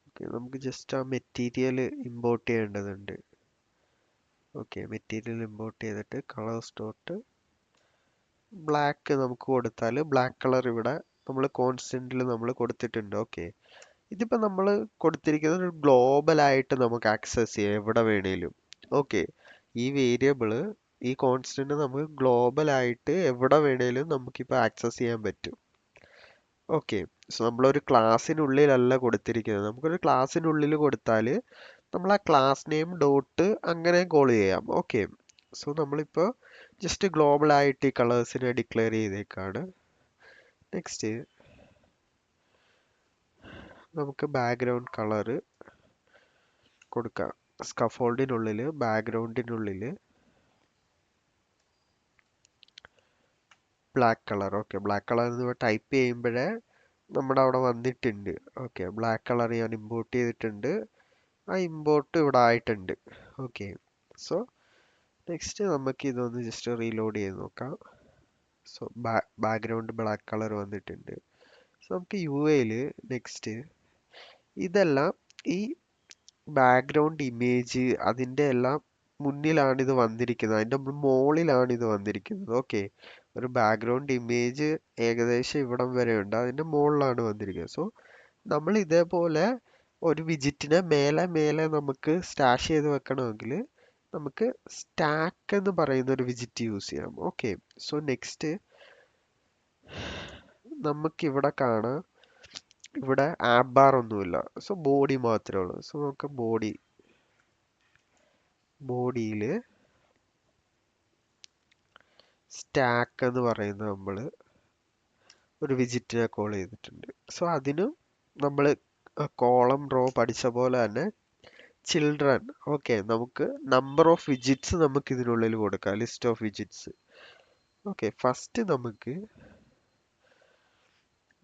ഓക്കെ, നമുക്ക് ജസ്റ്റ് ആ മെറ്റീരിയൽ ഇമ്പോർട്ട് ചെയ്യേണ്ടതുണ്ട്. ഓക്കെ, മെറ്റീരിയൽ ഇമ്പോർട്ട് ചെയ്തിട്ട് കളേഴ്സ് ഡോട്ട് ബ്ലാക്ക് നമുക്ക് കൊടുത്താൽ ബ്ലാക്ക് കളർ ഇവിടെ നമ്മൾ കോൺസ്റ്റന്റിൽ നമ്മൾ കൊടുത്തിട്ടുണ്ട്. ഓക്കെ, ഇതിപ്പോ നമ്മൾ കൊടുത്തിരിക്കുന്നത് ഒരു ഗ്ലോബൽ ആയിട്ട് നമുക്ക് ആക്സസ് ചെയ്യാം എവിടെ വേണേലും. ഓക്കെ, ഈ വേരിയബിള് ഈ കോൺസ്റ്റന്റ് നമുക്ക് ഗ്ലോബൽ ആയിട്ട് എവിടെ വേണേലും നമുക്കിപ്പോൾ ആക്സസ് ചെയ്യാൻ പറ്റും. ഓക്കെ, സോ നമ്മളൊരു ക്ലാസ്സിനുള്ളിലല്ല കൊടുത്തിരിക്കുന്നത്. നമുക്കൊരു ക്ലാസ്സിനുള്ളിൽ കൊടുത്താൽ നമ്മൾ ആ ക്ലാസ് നെയിം ഡോട്ട് അങ്ങനെ കോൾ ചെയ്യാം. ഓക്കെ, സോ നമ്മളിപ്പോൾ ജസ്റ്റ് ഗ്ലോബൽ ആയിട്ട് ഈ കളേഴ്സിനെ ഡിക്ലെയർ ചെയ്തേക്കാണ്. നെക്സ്റ്റ് നമുക്ക് ബാക്ക്ഗ്രൗണ്ട് കളറ് കൊടുക്കാം. സ്കഫോൾഡിനുള്ളിൽ ബാക്ക്ഗ്രൗണ്ടിനുള്ളിൽ black colour. Okay, black colour എന്ന് ടൈപ്പ് ചെയ്യുമ്പോഴേ നമ്മുടെ അവിടെ വന്നിട്ടുണ്ട്. ഓക്കെ, ബ്ലാക്ക് കളർ ഞാൻ ഇമ്പോർട്ട് ചെയ്തിട്ടുണ്ട്. ആ ഇമ്പോർട്ട് ഇവിടെ ആയിട്ടുണ്ട്. ഓക്കെ, സോ നെക്സ്റ്റ് നമുക്ക് ഇതൊന്ന് ജസ്റ്റ് റീലോഡ് ചെയ്ത് നോക്കാം. സോ ബാക്ക്ഗ്രൗണ്ട് ബ്ലാക്ക് കളർ വന്നിട്ടുണ്ട്. സോ നമുക്ക് യു എയിൽ നെക്സ്റ്റ് ഇതെല്ലാം ഈ ബാക്ക്ഗ്രൗണ്ട് ഇമേജ് അതിൻ്റെ എല്ലാം മുന്നിലാണ് ഇത് വന്നിരിക്കുന്നത്, അതിൻ്റെ മുകളിലാണ് ഇത് വന്നിരിക്കുന്നത്. ഓക്കെ, ഒരു ബാക്ക്ഗ്രൗണ്ട് ഇമേജ് ഏകദേശം ഇവിടം വരെ ഉണ്ട്, അതിൻ്റെ മുകളിലാണ് വന്നിരിക്കുന്നത്. സോ നമ്മൾ ഇതേപോലെ ഒരു വിജിറ്റിനെ മേലെ മേലെ നമുക്ക് സ്റ്റാഷ് ചെയ്ത് വെക്കണമെങ്കിൽ നമുക്ക് സ്റ്റാക്ക് എന്ന് പറയുന്ന ഒരു വിജിറ്റ് യൂസ് ചെയ്യാം. ഓക്കെ, സോ നെക്സ്റ്റ് നമുക്ക് ഇവിടെ കാണാം, ഇവിടെ ആപ്പ് ബാർ ഒന്നുമില്ല. സോ ബോഡി മാത്രമേ ഉള്ളൂ. സോ നമുക്ക് ബോഡിയിൽ സ്റ്റാക്ക് എന്ന് പറയുന്ന നമ്മൾ ഒരു വിജിറ്റിനെ കോൾ ചെയ്തിട്ടുണ്ട്. സോ അതിനും നമ്മൾ കോളം റോ പഠിച്ച പോലെ തന്നെ ചിൽഡ്രൻ. ഓക്കെ, നമുക്ക് നമ്പർ ഓഫ് വിജിറ്റ്സ് നമുക്ക് ഇതിനുള്ളിൽ കൊടുക്കാം, ലിസ്റ്റ് ഓഫ് വിജിറ്റ്സ്. ഓക്കെ, ഫസ്റ്റ് നമുക്ക്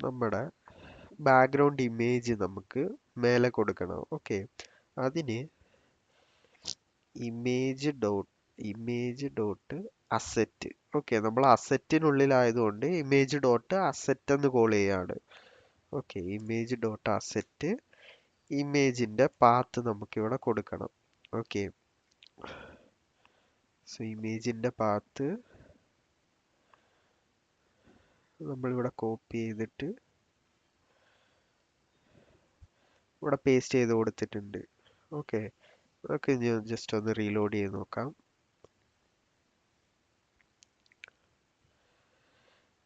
നമ്മുടെ ബാക്ക്ഗ്രൗണ്ട് ഇമേജ് നമുക്ക് മേലെ കൊടുക്കണം. ഓക്കെ, അതിന് ഇമേജ് ഡോട്ട് അസെറ്റ്. ഓക്കെ, നമ്മൾ അസെറ്റിനുള്ളിലായതുകൊണ്ട് ഇമേജ് ഡോട്ട് അസെറ്റ് എന്ന് കോൾ ചെയ്യാണ്. Okay, image dot asset. ഇമേജിന്റെ പാത്ത് നമുക്ക് ഇവിടെ കൊടുക്കണം. ഓക്കെ, സോ ഇമേജിന്റെ പാത്ത് നമ്മളിവിടെ കോപ്പി ചെയ്തിട്ട് ഇവിടെ പേസ്റ്റ് ചെയ്ത് കൊടുത്തിട്ടുണ്ട്. ഓക്കെ, നമുക്ക് ഇനി ജസ്റ്റ് ഒന്ന് റീലോഡ് ചെയ്ത് നോക്കാം.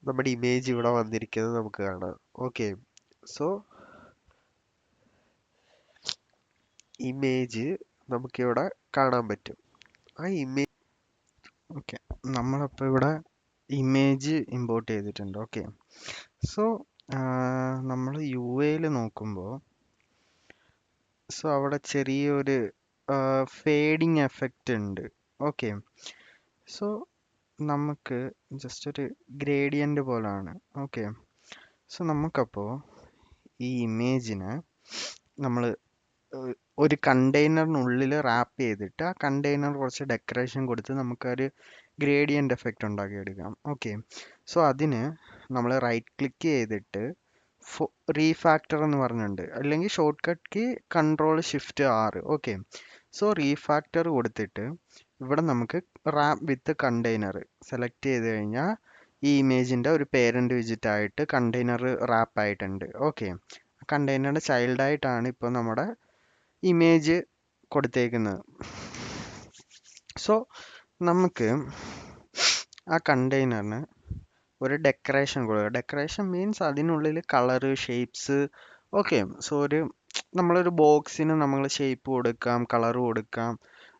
നമ്മുടെ ഇമേജ് ഇവിടെ വന്നിരിക്കുന്നത് നമുക്ക് കാണാം. ഓക്കെ, സോ ഇമേജ് നമുക്കിവിടെ കാണാൻ പറ്റും. ആ ഇമേജ് ഓക്കെ, നമ്മളപ്പോൾ ഇവിടെ ഇമേജ് ഇമ്പോർട്ട് ചെയ്തിട്ടുണ്ട്. ഓക്കെ, സോ നമ്മൾ യു എയിൽ നോക്കുമ്പോൾ സോ അവിടെ ചെറിയൊരു ഫേഡിങ് എഫക്റ്റ് ഉണ്ട്. ഓക്കെ, സോ നമുക്ക് ജസ്റ്റ് ഒരു ഗ്രേഡിയൻ്റ് പോലാണ്. ഓക്കെ, സോ നമുക്കപ്പോൾ ഈ ഇമേജിനെ നമ്മൾ ഒരു കണ്ടെയ്നറിനുള്ളിൽ റാപ്പ് ചെയ്തിട്ട് ആ കണ്ടെയ്നർ കുറച്ച് ഡെക്കറേഷൻ കൊടുത്ത് നമുക്കൊരു ഗ്രേഡിയൻ്റ് എഫക്റ്റ് ഉണ്ടാക്കിയെടുക്കാം. ഓക്കെ, സോ അതിന് നമ്മൾ റൈറ്റ് ക്ലിക്ക് ചെയ്തിട്ട് റീഫാക്ടർ എന്ന് പറഞ്ഞിട്ടുണ്ട്, അല്ലെങ്കിൽ shortcut key Ctrl+Shift+R. Okay, so refactor കൊടുത്തിട്ട് ഇവിടെ നമുക്ക് റാപ്പ് വിത്ത് കണ്ടെയ്നർ സെലക്ട് ചെയ്ത് കഴിഞ്ഞാൽ ഈ ഇമേജിൻ്റെ ഒരു പേരൻറ് വിജിറ്റ് ആയിട്ട് കണ്ടെയ്നർ റാപ്പ് ആയിട്ടുണ്ട്. ഓക്കെ, കണ്ടെയ്നറിൻ്റെ ചൈൽഡായിട്ടാണ് ഇപ്പോൾ നമ്മുടെ ഇമേജ് കൊടുത്തേക്കുന്നത്. സോ നമുക്ക് ആ കണ്ടെയ്നറിന് ഒരു ഡെക്കറേഷൻ കൊടുക്കുക. ഡെക്കറേഷൻ മീൻസ് അതിനുള്ളിൽ കളറ്, ഷേപ്സ്. ഓക്കെ, സോ നമ്മളൊരു ബോക്സിന് നമ്മൾ ഷേപ്പ് കൊടുക്കാം, കളർ കൊടുക്കാം.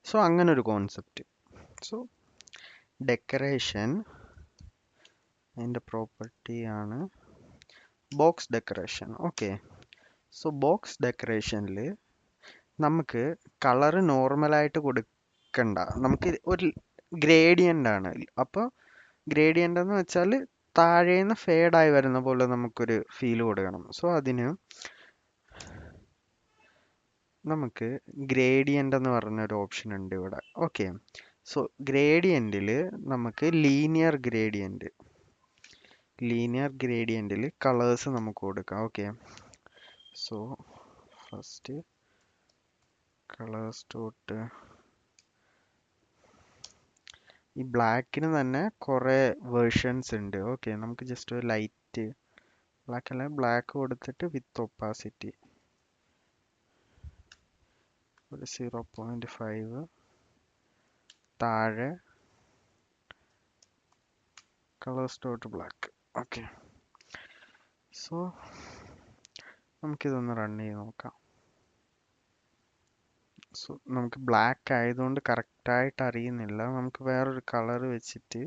സോ അങ്ങനെ ഒരു കോൺസെപ്റ്റ്. സോ ഡെക്കറേഷൻ അതിൻ്റെ പ്രോപ്പർട്ടി ആണ് box decoration. Okay, so box ഡെക്കറേഷനിൽ നമുക്ക് കളറ് നോർമലായിട്ട് കൊടുക്കണ്ട, നമുക്ക് ഒരു ഗ്രേഡിയൻ്റ് ആണ്. അപ്പോൾ ഗ്രേഡിയൻ്റ് എന്ന് വെച്ചാൽ താഴേന്ന് ഫേഡായി വരുന്ന പോലെ നമുക്കൊരു ഫീൽ കൊടുക്കണം. സോ അതിന് നമുക്ക് ഗ്രേഡിയൻ്റ് എന്ന് പറഞ്ഞൊരു ഓപ്ഷൻ ഉണ്ട് ഇവിടെ. ഓക്കെ, സോ ഗ്രേഡിയൻറ്റിൽ നമുക്ക് ലീനിയർ ഗ്രേഡിയൻറ്റിൽ കളേഴ്സ് നമുക്ക് കൊടുക്കാം. Okay, so first colours dot, ഈ ബ്ലാക്കിന് തന്നെ കുറേ വേർഷൻസ് ഉണ്ട്. ഓക്കെ, നമുക്ക് ജസ്റ്റ് ഒരു ലൈറ്റ് ബ്ലാക്ക് അല്ല, ബ്ലാക്ക് കൊടുത്തിട്ട് വിത്ത് ഒപ്പാസിറ്റി ഒരു 0.5, താഴെ colours dot black. Okay, so നമുക്കിതൊന്ന് റൺ ചെയ്ത് നോക്കാം. സോ നമുക്ക് ബ്ലാക്ക് ആയതുകൊണ്ട് കറക്റ്റായിട്ട് അറിയുന്നില്ല. നമുക്ക് വേറൊരു കളർ വെച്ചിട്ട്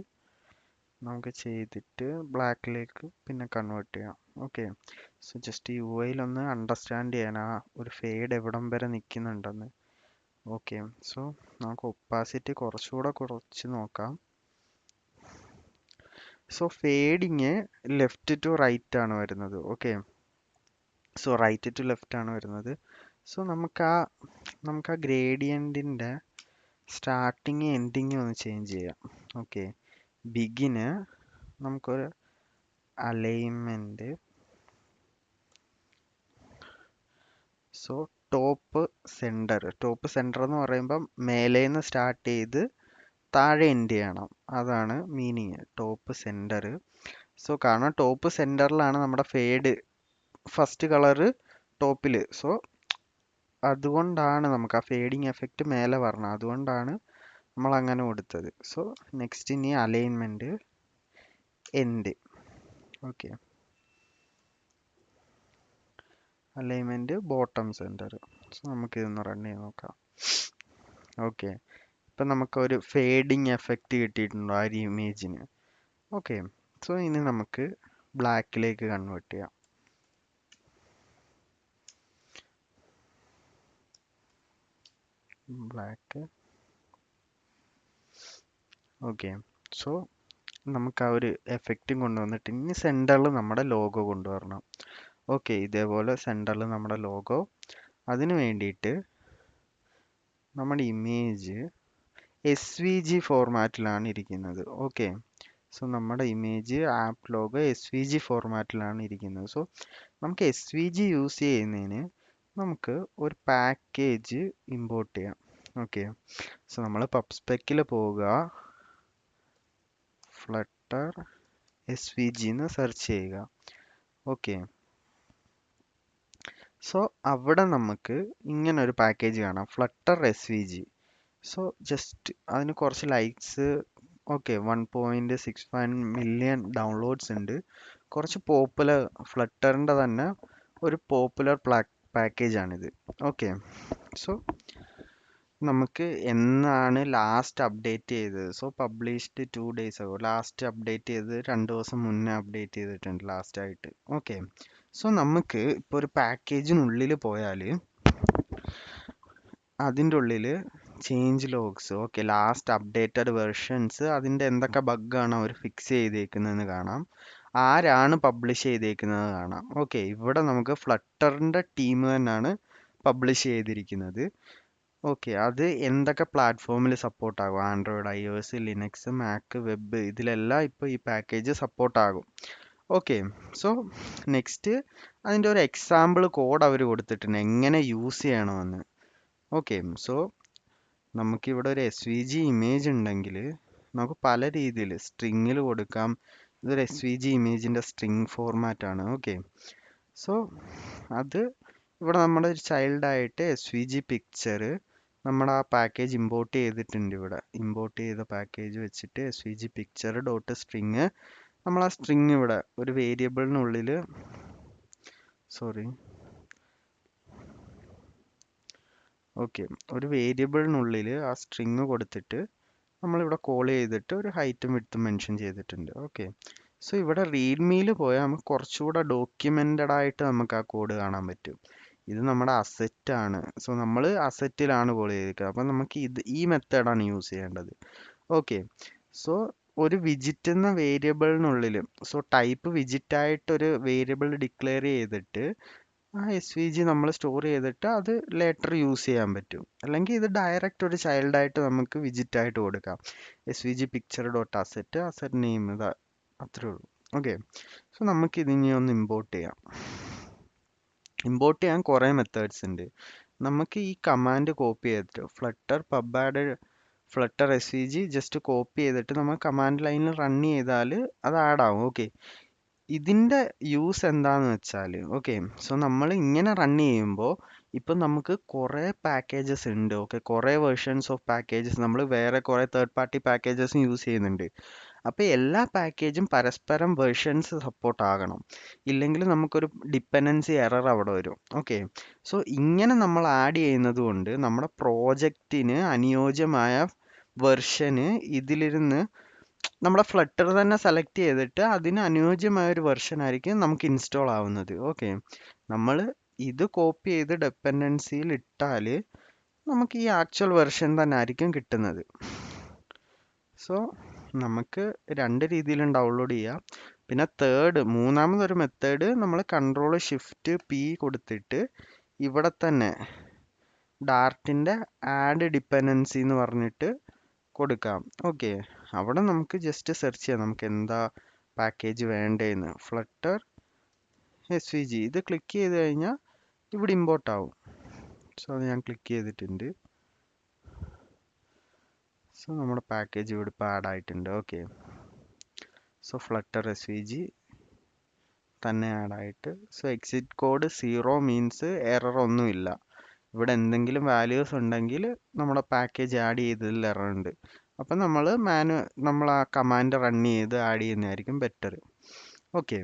നമുക്ക് ചെയ്തിട്ട് ബ്ലാക്കിലേക്ക് പിന്നെ കൺവേർട്ട് ചെയ്യാം. ഓക്കെ, സോ ജസ്റ്റ് യു ഐയിലൊന്ന് അണ്ടർസ്റ്റാൻഡ് ചെയ്യാൻ ആ ഒരു ഫേഡ് എവിടം വരെ നിൽക്കുന്നുണ്ടെന്ന്. ഓക്കെ, സോ നമുക്ക് ഒപ്പാസിറ്റി കുറച്ചുകൂടെ കുറച്ച് നോക്കാം. So fading left to right ആണ് വരുന്നത്. Okay, so right to left ആണ് വരുന്നത്. സോ നമുക്ക് ആ ഗ്രേഡിയൻറ്റിൻ്റെ സ്റ്റാർട്ടിങ് എൻഡിങ് ഒന്ന് ചേഞ്ച് ചെയ്യാം. ഓക്കെ, ബിഗിന് നമുക്കൊരു അലൈൻമെൻറ്റ്, സോ ടോപ്പ് സെൻറ്റർ എന്ന് പറയുമ്പം മേലേന്ന് സ്റ്റാർട്ട് ചെയ്ത് താഴെ എൻഡ് ചെയ്യണം, അതാണ് മീനിങ് ടോപ്പ് സെൻറ്റർ. സോ കാരണം ടോപ്പ് സെൻറ്ററിലാണ് നമ്മുടെ ഫേഡ് ഫസ്റ്റ് കളറ് ടോപ്പിൽ. സോ അതുകൊണ്ടാണ് നമുക്ക് ആ ഫേഡിങ് എഫക്റ്റ് മേലെ പറഞ്ഞത്, അതുകൊണ്ടാണ് നമ്മൾ അങ്ങനെ കൊടുത്തത്. സോ നെക്സ്റ്റ് ഇനി alignment end. Okay, alignment bottom centre. So നമുക്കിതൊന്ന് റൺ ചെയ്ത് നോക്കാം. ഓക്കെ, ഇപ്പം നമുക്കൊരു ഫേഡിങ് എഫക്റ്റ് കിട്ടിയിട്ടുണ്ടോ ആ ഒരു ഇമേജിന്. ഓക്കെ, സോ ഇനി നമുക്ക് ബ്ലാക്കിലേക്ക് കൺവേർട്ട് ചെയ്യാം. ബ്ലാക്ക്. ഓക്കെ, സോ നമുക്ക് ആ ഒരു എഫക്റ്റും കൊണ്ടുവന്നിട്ട് ഇനി സെൻറ്ററിൽ നമ്മുടെ ലോഗോ കൊണ്ടുവരണം. ഓക്കെ, ഇതേപോലെ സെൻറ്ററിൽ നമ്മുടെ ലോഗോ. അതിന് വേണ്ടിയിട്ട് നമ്മുടെ ഇമേജ് SVG ഫോർമാറ്റിലാണ് ഇരിക്കുന്നത്. ഓക്കെ, സോ നമ്മുടെ ഇമേജ് ആപ്പ് ലോഗോ SVG ഫോർമാറ്റിലാണ് ഇരിക്കുന്നത്. സോ നമുക്ക് SVG യൂസ് ചെയ്യുന്നതിന് നമുക്ക് ഒരു പാക്കേജ് ഇമ്പോർട്ട് ചെയ്യാം. ഓക്കെ, സോ നമ്മൾ പബ്സ്പെക്കിൽ പോവുക, ഫ്ലട്ടർ SVG എന്ന് സെർച്ച് ചെയ്യുക. ഓക്കെ, സോ അവിടെ നമുക്ക് ഇങ്ങനെ ഒരു പാക്കേജ് കാണാം, ഫ്ലട്ടർ SVG. സോ ജസ്റ്റ് അതിന് കുറച്ച് ലൈക്സ്, ഓക്കെ 1.65 മില്യൺ ഡൗൺലോഡ്സ് ഉണ്ട്. കുറച്ച് പോപ്പുലർ, ഫ്ലട്ടറിൻ്റെ തന്നെ ഒരു പോപ്പുലർ പാക്കേജാണിത്. ഓക്കെ, സോ നമുക്ക് എന്നാണ് ലാസ്റ്റ് അപ്ഡേറ്റ് ചെയ്തത്, so published 2 days ago, last update ചെയ്തത് 2 ദിവസം മുന്നേ അപ്ഡേറ്റ് ചെയ്തിട്ടുണ്ട് ലാസ്റ്റായിട്ട്. ഓക്കെ, സോ നമുക്ക് ഇപ്പോൾ ഒരു പാക്കേജിനുള്ളിൽ പോയാൽ അതിൻ്റെ ഉള്ളിൽ change logs, okay last updated versions, അതിൻ്റെ എന്തൊക്കെ ബഗ്ഗാണ് അവർ ഫിക്സ് ചെയ്തേക്കുന്നതെന്ന് കാണാം. ആരാണ് പബ്ലിഷ് ചെയ്തേക്കുന്നത് കാണാം. ഓക്കെ, ഇവിടെ നമുക്ക് ഫ്ലട്ടറിന്റെ ടീം തന്നെയാണ് പബ്ലിഷ് ചെയ്തിരിക്കുന്നത്. ഓക്കെ, അത് എന്തൊക്കെ പ്ലാറ്റ്ഫോമിൽ സപ്പോർട്ട് ആകും? Android, iOS, Linux, Mac, web, ഇതിലെല്ലാം ഇപ്പോൾ ഈ പാക്കേജ് സപ്പോർട്ട് ആകും. ഓക്കെ, സോ നെക്സ്റ്റ് അതിൻ്റെ ഒരു എക്സാമ്പിൾ കോഡ് അവർ കൊടുത്തിട്ടുണ്ട് എങ്ങനെ യൂസ് ചെയ്യണമെന്ന്. ഓക്കെ, സോ നമുക്കിവിടെ ഒരു SVG ഇമേജ് ഉണ്ടെങ്കിൽ നമുക്ക് പല രീതിയിൽ സ്ട്രിങ്ങിൽ കൊടുക്കാം. ഇതൊരു SVG ഇമേജിൻ്റെ സ്ട്രിങ് ഫോർമാറ്റ് ആണ്. ഓക്കെ, സോ അത് ഇവിടെ നമ്മുടെ ഒരു ചൈൽഡായിട്ട് SVG പിക്ചർ നമ്മുടെ ആ പാക്കേജ് ഇമ്പോർട്ട് ചെയ്തിട്ടുണ്ട്. ഇവിടെ ഇമ്പോർട്ട് ചെയ്ത പാക്കേജ് വെച്ചിട്ട് SVG പിക്ചർ ഡോട്ട് സ്ട്രിങ്, നമ്മൾ ആ സ്ട്രിങ് ഇവിടെ ഒരു വേരിയബിളിനുള്ളിൽ ഒരു വേരിയബിളിനുള്ളിൽ ആ സ്ട്രിങ് കൊടുത്തിട്ട് നമ്മളിവിടെ കോൾ ചെയ്തിട്ട് ഒരു ഹൈറ്റും വിഡ്ത്തും മെൻഷൻ ചെയ്തിട്ടുണ്ട്. ഓക്കെ, സോ ഇവിടെ റീഡ്മിയിൽ പോയാൽ നമുക്ക് കുറച്ചുകൂടെ ഡോക്യുമെന്റഡ് ആയിട്ട് നമുക്ക് ആ കോഡ് കാണാൻ പറ്റും. ഇത് നമ്മുടെ അസറ്റ് ആണ്. സോ നമ്മൾ അസറ്റിലാണ് കോൾ ചെയ്തിരിക്കുക. അപ്പം നമുക്ക് ഈ മെത്തേഡാണ് യൂസ് ചെയ്യേണ്ടത്. ഓക്കെ, സോ ഒരു വിജിറ്റ് എന്ന വേരിയബിളിനുള്ളിൽ, സോ ടൈപ്പ് വിജിറ്റ് ആയിട്ടൊരു വേരിയബിൾ ഡിക്ലെയർ ചെയ്തിട്ട് ആ SVG നമ്മൾ സ്റ്റോർ ചെയ്തിട്ട് അത് ലേറ്റർ യൂസ് ചെയ്യാൻ പറ്റും. അല്ലെങ്കിൽ ഇത് ഡയറക്റ്റ് ഒരു ചൈൽഡായിട്ട് നമുക്ക് വിജിറ്റ് ആയിട്ട് കൊടുക്കാം. SVG picture dot asset, asset name, ഇത് അത്രേ ഉള്ളൂ. ഓക്കെ, സോ നമുക്ക് ഇതിനി ഒന്ന് ഇമ്പോർട്ട് ചെയ്യാം. ഇമ്പോർട്ട് ചെയ്യാൻ കുറേ മെത്തേഡ്സ് ഉണ്ട്. നമുക്ക് ഈ കമാൻഡ് കോപ്പി ചെയ്തിട്ട് ഫ്ലട്ടർ SVG ജസ്റ്റ് കോപ്പി ചെയ്തിട്ട് നമ്മൾ കമാൻഡ് ലൈനിൽ റൺ ചെയ്താൽ അത് ആഡ് ആവും. ഓക്കെ, ഇതിൻ്റെ യൂസ് എന്താന്ന് വെച്ചാൽ, ഓക്കെ, സോ നമ്മൾ ഇങ്ങനെ റൺ ചെയ്യുമ്പോൾ ഇപ്പം നമുക്ക് കുറേ പാക്കേജസ് ഉണ്ട്. ഓക്കെ, കുറേ വേർഷൻസ് ഓഫ് പാക്കേജസ്, നമ്മൾ വേറെ കുറേ തേർഡ് പാർട്ടി പാക്കേജസും യൂസ് ചെയ്യുന്നുണ്ട്. അപ്പോൾ എല്ലാ പാക്കേജും പരസ്പരം വേർഷൻസ് സപ്പോർട്ട് ആകണം, ഇല്ലെങ്കിൽ നമുക്കൊരു ഡിപ്പെൻഡൻസി എറർ അവിടെ വരും. ഓക്കെ, സോ ഇങ്ങനെ നമ്മൾ ആഡ് ചെയ്യുന്നത് കൊണ്ട് നമ്മുടെ പ്രോജക്റ്റിന് അനുയോജ്യമായ വെർഷന് ഇതിലിരുന്ന് നമ്മുടെ ഫ്ലട്ടർ തന്നെ സെലക്ട് ചെയ്തിട്ട് അതിന് അനുയോജ്യമായ ഒരു വെർഷൻ ആയിരിക്കും നമുക്ക് ഇൻസ്റ്റാൾ ആവുന്നത്. ഓക്കെ, നമ്മൾ ഇത് കോപ്പി ചെയ്ത് ഡിപ്പെൻഡൻസിയിൽ ഇട്ടാൽ നമുക്ക് ഈ ആക്ച്വൽ വെർഷൻ തന്നെ ആയിരിക്കും കിട്ടുന്നത്. സോ നമുക്ക് രണ്ട് രീതിയിലും ഡൗൺലോഡ് ചെയ്യാം. പിന്നെ മൂന്നാമതൊരു മെത്തേഡ്, നമ്മൾ Ctrl+Shift+P കൊടുത്തിട്ട് ഇവിടെ തന്നെ ഡാർട്ടിൻ്റെ ആഡ് ഡിപ്പെൻഡൻസി എന്ന് പറഞ്ഞിട്ട് കൊടുക്കാം. ഓക്കെ, അവിടെ നമുക്ക് ജസ്റ്റ് സെർച്ച് ചെയ്യാം നമുക്ക് എന്താ പാക്കേജ് വേണ്ടതെന്ന്. ഫ്ലട്ടർ SVG ഇത് ക്ലിക്ക് ചെയ്ത് കഴിഞ്ഞാൽ ഇവിടെ ഇമ്പോർട്ട് ആവും. സോ അത് ഞാൻ ക്ലിക്ക് ചെയ്തിട്ടുണ്ട്. സോ നമ്മുടെ പാക്കേജ് ഇവിടെ ഇപ്പോൾ ആഡ് ആയിട്ടുണ്ട്. ഓക്കെ, സോ ഫ്ലട്ടർ SVG തന്നെ ആഡ് ആയിട്ട്, so exit code 0 means error ഒന്നുമില്ല. ഇവിടെ എന്തെങ്കിലും വാല്യൂസ് ഉണ്ടെങ്കിൽ നമ്മുടെ പാക്കേജ് ആഡ് ചെയ്തതിൽ എറർ ഉണ്ട്. അപ്പം നമ്മൾ ആ കമാൻഡ് റൺ ചെയ്ത് ആഡ് ചെയ്യുന്നതായിരിക്കും ബെറ്റർ. ഓക്കെ,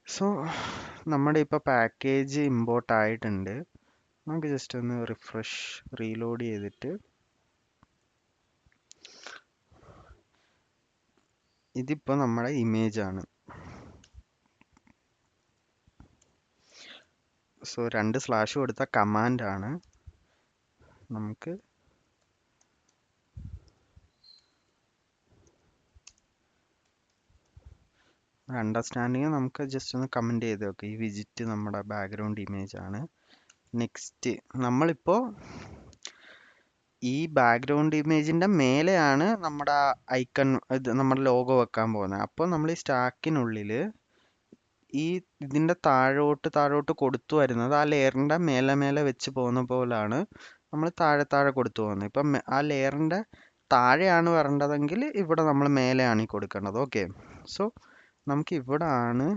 സോ നമ്മുടെ ഇപ്പോൾ പാക്കേജ് ഇമ്പോർട്ട് ആയിട്ടുണ്ട്. നമുക്ക് ജസ്റ്റ് ഒന്ന് റീലോഡ് ചെയ്തിട്ട്, ഇതിപ്പോൾ നമ്മുടെ ഇമേജ് ആണ്. സോ 2 സ്ലാഷ് കൊടുത്ത കമാൻഡാണ്. നമുക്ക് അണ്ടർസ്റ്റാൻഡിങ് നമുക്ക് ജസ്റ്റ് ഒന്ന് കമൻറ്റ് ചെയ്ത് നോക്കാം. ഈ വിജിറ്റ് നമ്മുടെ ബാക്ക്ഗ്രൗണ്ട് ഇമേജ് ആണ്. നെക്സ്റ്റ്, നമ്മളിപ്പോൾ ഈ ബാക്ക്ഗ്രൗണ്ട് ഇമേജിൻ്റെ മേലെയാണ് നമ്മുടെ ഐക്കൺ, ഇത് നമ്മുടെ ലോഗോ വെക്കാൻ പോകുന്നത്. അപ്പോൾ നമ്മൾ ഈ സ്റ്റാക്കിനുള്ളിൽ ഇതിൻ്റെ താഴോട്ട് കൊടുത്തു വരുന്നത് ആ ലെയറിൻ്റെ മേലെ വെച്ച് പോകുന്ന പോലാണ് നമ്മൾ താഴെ കൊടുത്തു പോകുന്നത്. ഇപ്പം ആ ലെയറിൻ്റെ താഴെയാണ് വരേണ്ടതെങ്കിൽ ഇവിടെ നമ്മൾ മേലെയാണ് ഈ കൊടുക്കേണ്ടത്. ഓക്കെ, സോ നമുക്ക് ഇവിടെ ആണ്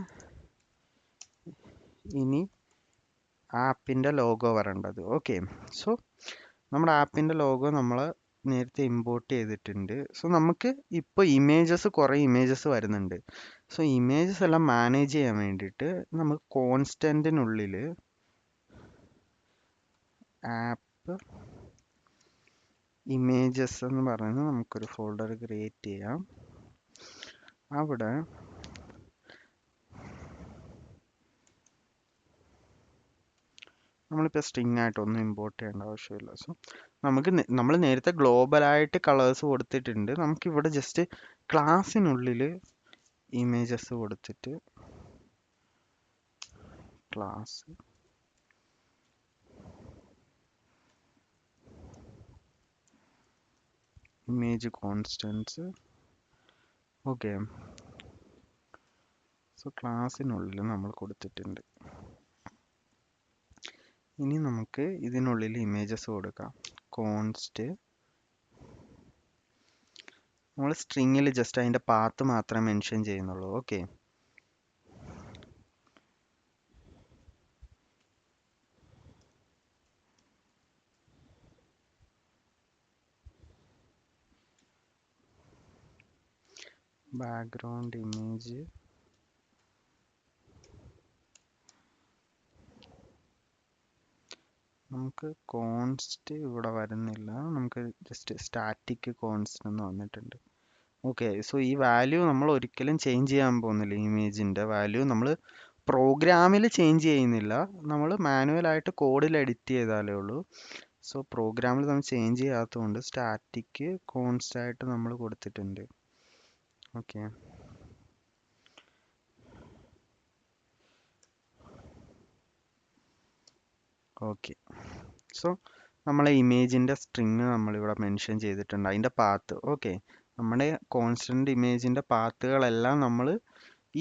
ഇനി ആപ്പിൻ്റെ ലോഗോ വരേണ്ടത്. ഓക്കെ, സോ നമ്മുടെ ആപ്പിൻ്റെ ലോഗോ നമ്മൾ നേരത്തെ ഇമ്പോർട്ട് ചെയ്തിട്ടുണ്ട്. സോ നമുക്ക് ഇപ്പോൾ കുറേ ഇമേജസ് വരുന്നുണ്ട്. സോ ഇമേജസ് എല്ലാം മാനേജ് ചെയ്യാൻ വേണ്ടിയിട്ട് നമുക്ക് കോൺസ്റ്റൻറ്റിനുള്ളിൽ ആപ്പ് ഇമേജസ് എന്ന് പറയുന്നത് നമുക്കൊരു ഫോൾഡർ ക്രിയേറ്റ് ചെയ്യാം. അവിടെ നമ്മളിപ്പോൾ സ്ട്രിങ് ആയിട്ടൊന്നും ഇമ്പോർട്ട് ചെയ്യേണ്ട ആവശ്യമില്ല. സോ നമ്മൾ നേരത്തെ ഗ്ലോബലായിട്ട് കളേഴ്സ് കൊടുത്തിട്ടുണ്ട്. നമുക്കിവിടെ ജസ്റ്റ് ക്ലാസ്സിനുള്ളിൽ ഇമേജസ് കൊടുത്തിട്ട് class image constants. Okay, so ക്ലാസ്സിനുള്ളിൽ നമ്മൾ കൊടുത്തിട്ടുണ്ട്. ഇനി നമുക്ക് ഇതിനുള്ളിൽ ഇമേജസ് കൊടുക്കാം. കോൺസ്റ്റ്, നമ്മൾ സ്ട്രിങ്ങിൽ ജസ്റ്റ് അതിൻ്റെ പാത്ത് മാത്രമേ മെൻഷൻ ചെയ്യുന്നുള്ളൂ. ഓക്കെ, ബാക്ക്ഗ്രൗണ്ട് ഇമേജ് നമുക്ക് കോൺസ്റ്റ് ഇവിടെ വരുന്നില്ല, നമുക്ക് ജസ്റ്റ് സ്റ്റാറ്റിക് കോൺസ്റ്റ് എന്ന് വന്നിട്ടുണ്ട്. ഓക്കെ, സോ ഈ വാല്യൂ നമ്മൾ ഒരിക്കലും ചേഞ്ച് ചെയ്യാൻ പോകുന്നില്ല. ഇമേജിൻ്റെ വാല്യൂ നമ്മൾ പ്രോഗ്രാമിൽ ചേഞ്ച് ചെയ്യുന്നില്ല, നമ്മൾ മാനുവലായിട്ട് കോഡിൽ എഡിറ്റ് ചെയ്താലേ ഉള്ളൂ. സോ പ്രോഗ്രാമിൽ നമ്മൾ ചേഞ്ച് ചെയ്യാത്തതുകൊണ്ട് സ്റ്റാറ്റിക് കോൺസ്റ്റ് ആയിട്ട് നമ്മൾ കൊടുത്തിട്ടുണ്ട്. ഓക്കെ, ഓക്കെ, സോ നമ്മളെ ഇമേജിൻ്റെ സ്ട്രിങ് നമ്മളിവിടെ മെൻഷൻ ചെയ്തിട്ടുണ്ട്, അതിൻ്റെ പാത്ത്. ഓക്കെ, നമ്മുടെ കോൺസ്റ്റന്റ് ഇമേജിൻ്റെ പാത്തുകളെല്ലാം നമ്മൾ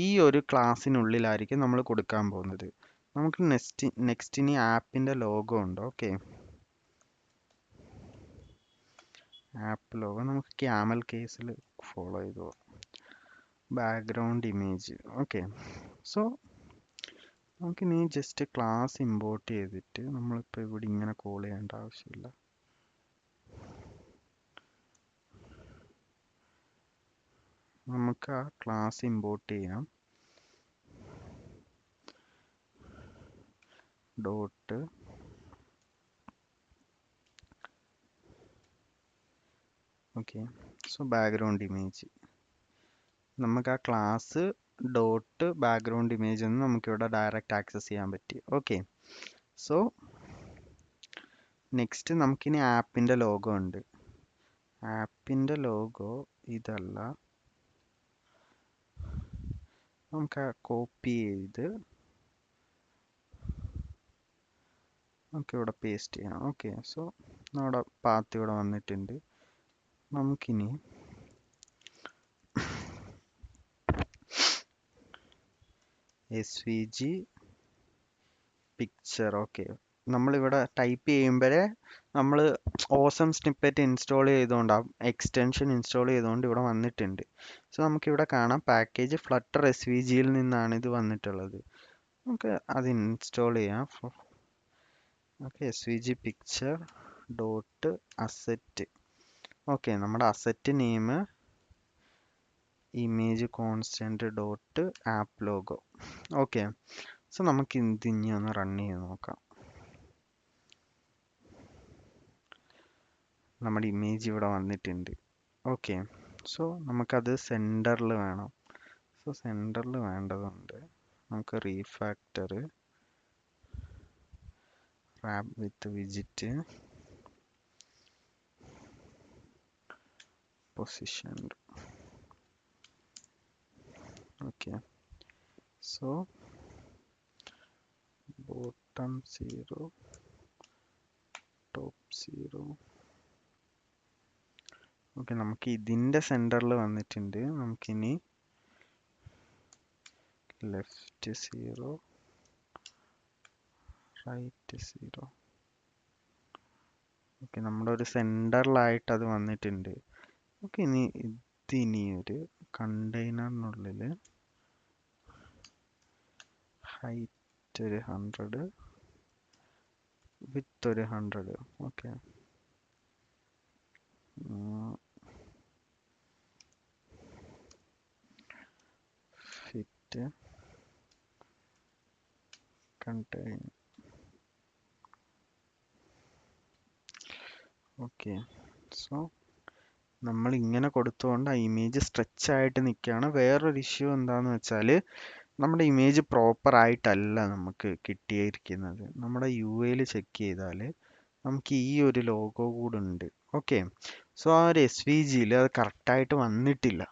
ഈ ഒരു ക്ലാസ്സിനുള്ളിലായിരിക്കും നമ്മൾ കൊടുക്കാൻ പോകുന്നത്. നമുക്ക് നെക്സ്റ്റ് ഇനി ആപ്പിൻ്റെ ലോഗോ ഉണ്ട്. ഓക്കെ, ആപ്പ് ലോഗോ നമുക്ക് ക്യാമൽ കേസിൽ ഫോളോ ചെയ്തു. Background image. ഓക്കെ, സോ നമുക്കിനി ജസ്റ്റ് ക്ലാസ് ഇമ്പോർട്ട് ചെയ്തിട്ട് നമ്മളിപ്പോൾ ഇവിടെ ഇങ്ങനെ കോൾ ചെയ്യേണ്ട ആവശ്യമില്ല. നമുക്ക് ആ ക്ലാസ് ഇമ്പോർട്ട് ചെയ്യാം. Dot okay, so background image, നമുക്ക് ആ ക്ലാസ് ഡോട്ട് ബാക്ക്ഗ്രൗണ്ട് ഇമേജ് എന്ന് നമുക്കിവിടെ ഡയറക്റ്റ് ആക്സസ് ചെയ്യാൻ പറ്റി. ഓക്കെ, സോ നെക്സ്റ്റ് നമുക്കിനി ആപ്പിൻ്റെ ലോഗോ ഉണ്ട്. ആപ്പിൻ്റെ ലോഗോ ഇതല്ല, നമുക്ക് കോപ്പി ചെയ്ത് നമുക്ക് ഇവിടെ പേസ്റ്റ് ചെയ്യാം. ഓക്കെ, സോ നമ്മുടെ പാത്ത് ഇവിടെ വന്നിട്ടുണ്ട്. നമുക്കിനി SVG പിക്ചർ. ഓക്കെ, നമ്മളിവിടെ ടൈപ്പ് ചെയ്യുമ്പോഴേ നമ്മൾ ഓസം സ്നിപ്പറ്റ് ഇൻസ്റ്റാൾ ചെയ്തുകൊണ്ടാണ്, എക്സ്റ്റൻഷൻ ഇൻസ്റ്റാൾ ചെയ്തുകൊണ്ട് ഇവിടെ വന്നിട്ടുണ്ട്. സോ നമുക്കിവിടെ കാണാം പാക്കേജ് ഫ്ലട്ടർ SVGയിൽ നിന്നാണ് ഇത് വന്നിട്ടുള്ളത്. നമുക്ക് അത് ഇൻസ്റ്റാൾ ചെയ്യാം. Okay, SVG picture dot asset. Okay, നമ്മുടെ asset name image constant dot app logo. Okay, so നമുക്ക് ഇനി ഒന്ന് റൺ ചെയ്ത് നോക്കാം. നമ്മുടെ ഇമേജ് ഇവിടെ വന്നിട്ടുണ്ട്. ഓക്കെ, സോ നമുക്കത് സെൻറ്ററിൽ വേണം. സോ സെൻറ്ററിൽ വേണ്ടതുണ്ട് നമുക്ക് റീഫാക്ടർ റാപ്പ് വിത്ത് വിജിറ്റ് positioned. Okay, so bottom 0 top 0. Okay, നമുക്ക് ഇതിൻ്റെ സെൻറ്ററിൽ വന്നിട്ടുണ്ട്. നമുക്കിനി ലെഫ്റ്റ് 0 റൈറ്റ് 0. ഓക്കെ, നമ്മുടെ ഒരു സെൻറ്ററിലായിട്ട് അത് വന്നിട്ടുണ്ട്. ഓക്കെ, ഇതിനി ഒരു കണ്ടെയ്നറിനുള്ളിൽ ഹൈറ്റ് ഒരു 100 വിത്ത് ഒരു 100. Okay, fit contain. Okay, so നമ്മൾ ഇങ്ങനെ കൊടുത്തുകൊണ്ട് ആ ഇമേജ് സ്ട്രെച്ച് ആയിട്ട് നിൽക്കുകയാണ്. വേറൊരു ഇഷ്യൂ എന്താണെന്ന് വെച്ചാൽ നമ്മുടെ ഇമേജ് പ്രോപ്പർ ആയിട്ടല്ല നമുക്ക് കിട്ടിയിരിക്കുന്നത്. നമ്മുടെ UIയിൽ ചെക്ക് ചെയ്താൽ നമുക്ക് ഈ ഒരു ലോഗോ കൂടെ ഉണ്ട്. ഓക്കെ, സോ ആ ഒരു SVGയിൽ അത് കറക്റ്റായിട്ട് വന്നിട്ടില്ല.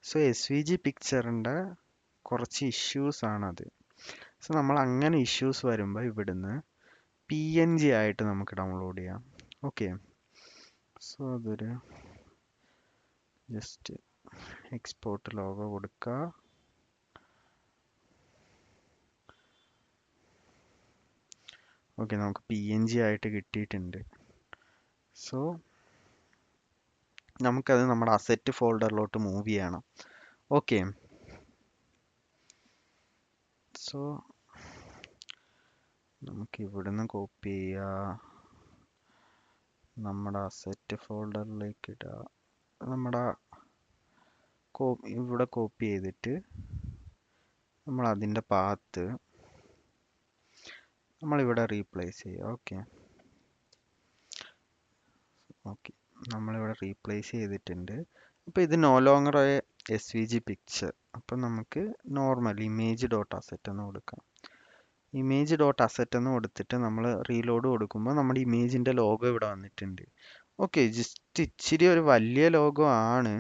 സോ എസ് വി ജി പിക്ചറിൻ്റെ കുറച്ച് ഇഷ്യൂസ് ആണത്. സോ നമ്മൾ അങ്ങനെ ഇഷ്യൂസ് വരുമ്പോൾ ഇവിടുന്ന് PNG ആയിട്ട് നമുക്ക് ഡൗൺലോഡ് ചെയ്യാം. ഓക്കെ, സോ അതൊരു ജസ്റ്റ് എക്സ്പോർട്ട് ലോഗോ കൊടുക്കുക. ഓക്കെ, നമുക്ക് PNG ആയിട്ട് കിട്ടിയിട്ടുണ്ട്. സോ നമുക്കത് നമ്മുടെ അസറ്റ് ഫോൾഡറിലോട്ട് മൂവ് ചെയ്യണം. ഓക്കെ, സോ നമുക്ക് ഇവിടുന്ന് കോപ്പി ചെയ്യുക, നമ്മുടെ അസറ്റ് ഫോൾഡറിലേക്ക് ഇടുക. നമ്മുടെ ഇവിടെ കോപ്പി ചെയ്തിട്ട് നമ്മൾ അതിൻ്റെ പാത്ത് നമ്മളിവിടെ റീപ്ലേസ് ചെയ്യുക. ഓക്കെ ഓക്കെ, നമ്മളിവിടെ റീപ്ലേസ് ചെയ്തിട്ടുണ്ട്. അപ്പോൾ ഇത് നോ ലോങ്ങർ SVG പിക്ചർ. അപ്പം നമുക്ക് നോർമൽ ഇമേജ് ഡോട്ട് അസറ്റ് എന്ന് കൊടുക്കാം. ഇമേജ് ഡോട്ട് അസറ്റ് എന്ന് കൊടുത്തിട്ട് നമ്മൾ റീലോഡ് കൊടുക്കുമ്പോൾ നമ്മുടെ ഇമേജിൻ്റെ ലോഗോ ഇവിടെ വന്നിട്ടുണ്ട്. ഓക്കെ, ജസ്റ്റ് ഇച്ചിരി ഒരു വലിയ ലോഗോ ആണ്.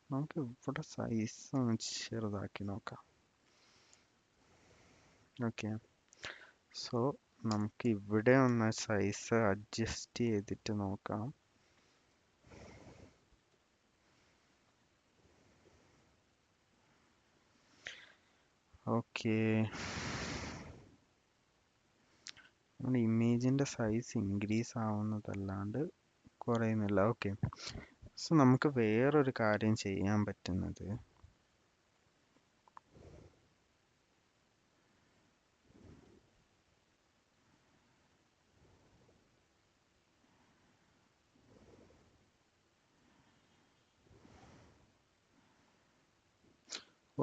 നമുക്ക് ഇവിടെ സൈസ് ഒന്ന് ചെറുതാക്കി നോക്കാം. ഓക്കെ, സോ നമുക്ക് ഇവിടെ ഒന്ന് സൈസ് അഡ്ജസ്റ്റ് ചെയ്തിട്ട് നോക്കാം. ഓക്കെ, നമ്മുടെ ഇമേജിൻ്റെ സൈസ് ഇൻക്രീസ് ആവുന്നതല്ലാണ്ട് കുറയുന്നില്ല. ഓക്കെ, സോ നമുക്ക് വേറൊരു കാര്യം ചെയ്യാൻ പറ്റുന്നത്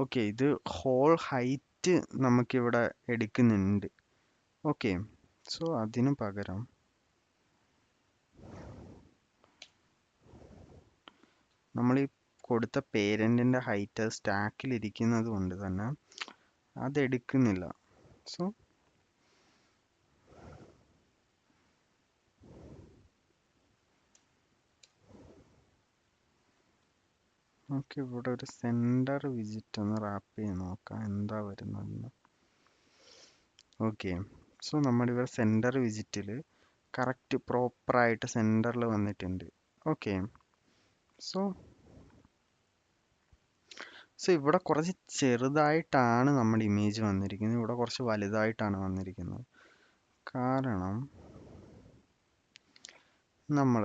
ഓക്കെ, ഇത് ഹോൾ ഹൈറ്റ് നമുക്കിവിടെ എടുക്കുന്നുണ്ട്. ഓക്കെ, സോ അതിനു പകരം നമ്മൾ ഈ കൊടുത്ത പേരൻറ്റിൻ്റെ ഹൈറ്റ് സ്റ്റാക്കിൽ ഇരിക്കുന്നത് കൊണ്ട് തന്നെ അതെടുക്കുന്നില്ല. സോ നമുക്ക് ഇവിടെ ഒരു സെൻറ്റർ വിസിറ്റ് ഒന്ന് റാപ്പ് ചെയ്ത് നോക്കാം എന്താ വരുന്നതെന്ന്. ഓക്കെ, സോ നമ്മുടെ ഇവിടെ സെൻറ്റർ വിസിറ്റിൽ കറക്റ്റ് പ്രോപ്പറായിട്ട് സെൻറ്ററിൽ വന്നിട്ടുണ്ട്. ഓക്കെ, സോ ഇവിടെ കുറച്ച് ചെറുതായിട്ടാണ് നമ്മുടെ ഇമേജ് വന്നിരിക്കുന്നത്, ഇവിടെ കുറച്ച് വലുതായിട്ടാണ് വന്നിരിക്കുന്നത്. കാരണം നമ്മൾ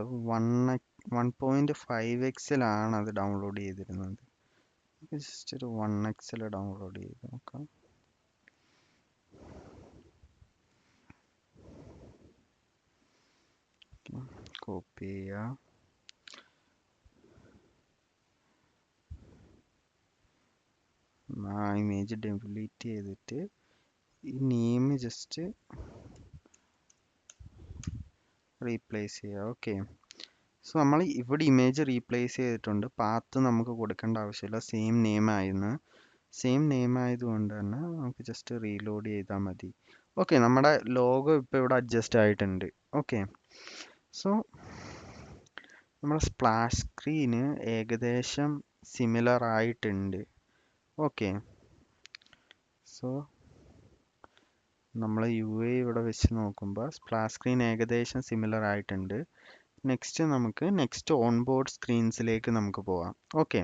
1.5x അത് ഡൗൺലോഡ് ചെയ്തിരുന്നത്. ജസ്റ്റ് ഒരു 1x ഡൗൺലോഡ് ചെയ്ത് നോക്കാം. കോപ്പി ചെയ്യുക, ആ ഇമേജ് ഡിലീറ്റ് ചെയ്തിട്ട് ഈ നെയിം ജസ്റ്റ് റീപ്ലേസ് ചെയ്യുക. ഓക്കെ, സോ നമ്മൾ ഇവിടെ ഇമേജ് റീപ്ലേസ് ചെയ്തിട്ടുണ്ട്. പാത്ത് നമുക്ക് കൊടുക്കേണ്ട ആവശ്യമില്ല, സെയിം നെയിം ആയതുകൊണ്ട് തന്നെ നമുക്ക് ജസ്റ്റ് റീലോഡ് ചെയ്താൽ മതി. ഓക്കെ, നമ്മുടെ ലോഗോ ഇപ്പോൾ ഇവിടെ അഡ്ജസ്റ്റ് ആയിട്ടുണ്ട്. ഓക്കെ, സോ നമ്മുടെ സ്പ്ലാഷ് സ്ക്രീന് ഏകദേശം സിമിലർ ആയിട്ടുണ്ട്. ഓക്കെ, സോ നമ്മൾ UI ഇവിടെ വെച്ച് നോക്കുമ്പോൾ സ്പ്ലാഷ് സ്ക്രീൻ ഏകദേശം സിമിലർ ആയിട്ടുണ്ട്. നെക്സ്റ്റ് ഓൺബോർഡ് സ്ക്രീൻസിലേക്ക് നമുക്ക് പോവാം. ഓക്കെ,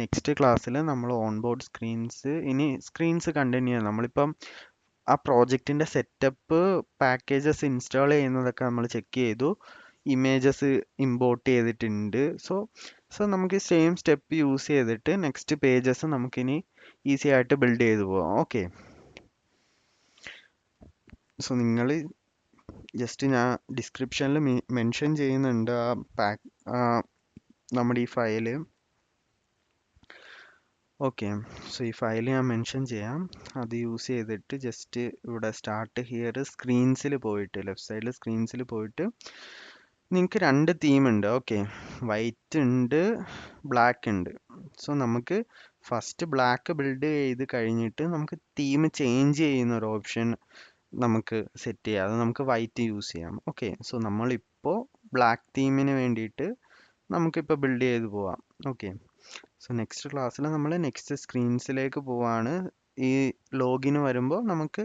നെക്സ്റ്റ് ക്ലാസ്സിൽ നമ്മൾ ഓൺബോർഡ് സ്ക്രീൻസ് കണ്ടിന്യൂ ചെയ്യാം. നമ്മളിപ്പം ആ പ്രോജക്റ്റിൻ്റെ സെറ്റപ്പ് പാക്കേജസ് ഇൻസ്റ്റാൾ ചെയ്യുന്നതൊക്കെ നമ്മൾ ചെക്ക് ചെയ്തു, ഇമേജസ് ഇമ്പോർട്ട് ചെയ്തിട്ടുണ്ട്. സോ നമുക്ക് സെയിം സ്റ്റെപ്പ് യൂസ് ചെയ്തിട്ട് നെക്സ്റ്റ് പേജസ് നമുക്കിനി ഈസി ആയിട്ട് ബിൽഡ് ചെയ്ത് പോവാം. ഓക്കെ, സോ നിങ്ങൾ ജസ്റ്റ് ഞാൻ ഡിസ്ക്രിപ്ഷനിൽ മെൻഷൻ ചെയ്യുന്നുണ്ട് നമ്മുടെ ഈ ഫയല്. ഓക്കെ, സോ ഈ ഫയൽ ഞാൻ മെൻഷൻ ചെയ്യാം. അത് യൂസ് ചെയ്തിട്ട് ജസ്റ്റ് ഇവിടെ സ്റ്റാർട്ട് ഹിയർ സ്ക്രീൻസിൽ പോയിട്ട് ലെഫ്റ്റ് സൈഡിൽ സ്ക്രീൻസിൽ പോയിട്ട് നിങ്ങൾക്ക് 2 തീം ഉണ്ട്. ഓക്കെ, വൈറ്റ് ഉണ്ട്, ബ്ലാക്ക് ഉണ്ട്. സോ നമുക്ക് ഫസ്റ്റ് ബ്ലാക്ക് ബിൽഡ് ചെയ്ത് കഴിഞ്ഞിട്ട് നമുക്ക് തീം ചേഞ്ച് ചെയ്യുന്ന ഒരു ഓപ്ഷൻ നമുക്ക് സെറ്റ് ചെയ്യാം. അത് നമുക്ക് വൈറ്റ് യൂസ് ചെയ്യാം. ഓക്കെ, സോ നമ്മളിപ്പോൾ ബ്ലാക്ക് തീമിന് വേണ്ടിയിട്ട് നമുക്കിപ്പോൾ ബിൽഡ് ചെയ്ത് പോവാം. ഓക്കെ, സോ നെക്സ്റ്റ് ക്ലാസ്സിൽ നമ്മൾ നെക്സ്റ്റ് സ്ക്രീൻസിലേക്ക് പോവാണ്. ഈ ലോഗിന് വരുമ്പോൾ നമുക്ക്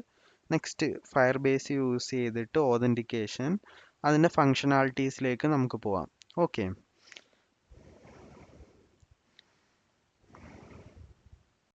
നെക്സ്റ്റ് ഫയർ ബേസ് യൂസ് ചെയ്തിട്ട് ഓതൻറ്റിക്കേഷൻ അതിൻ്റെ ഫങ്ഷണാലിറ്റീസിലേക്ക് നമുക്ക് പോവാം. ഓക്കെ.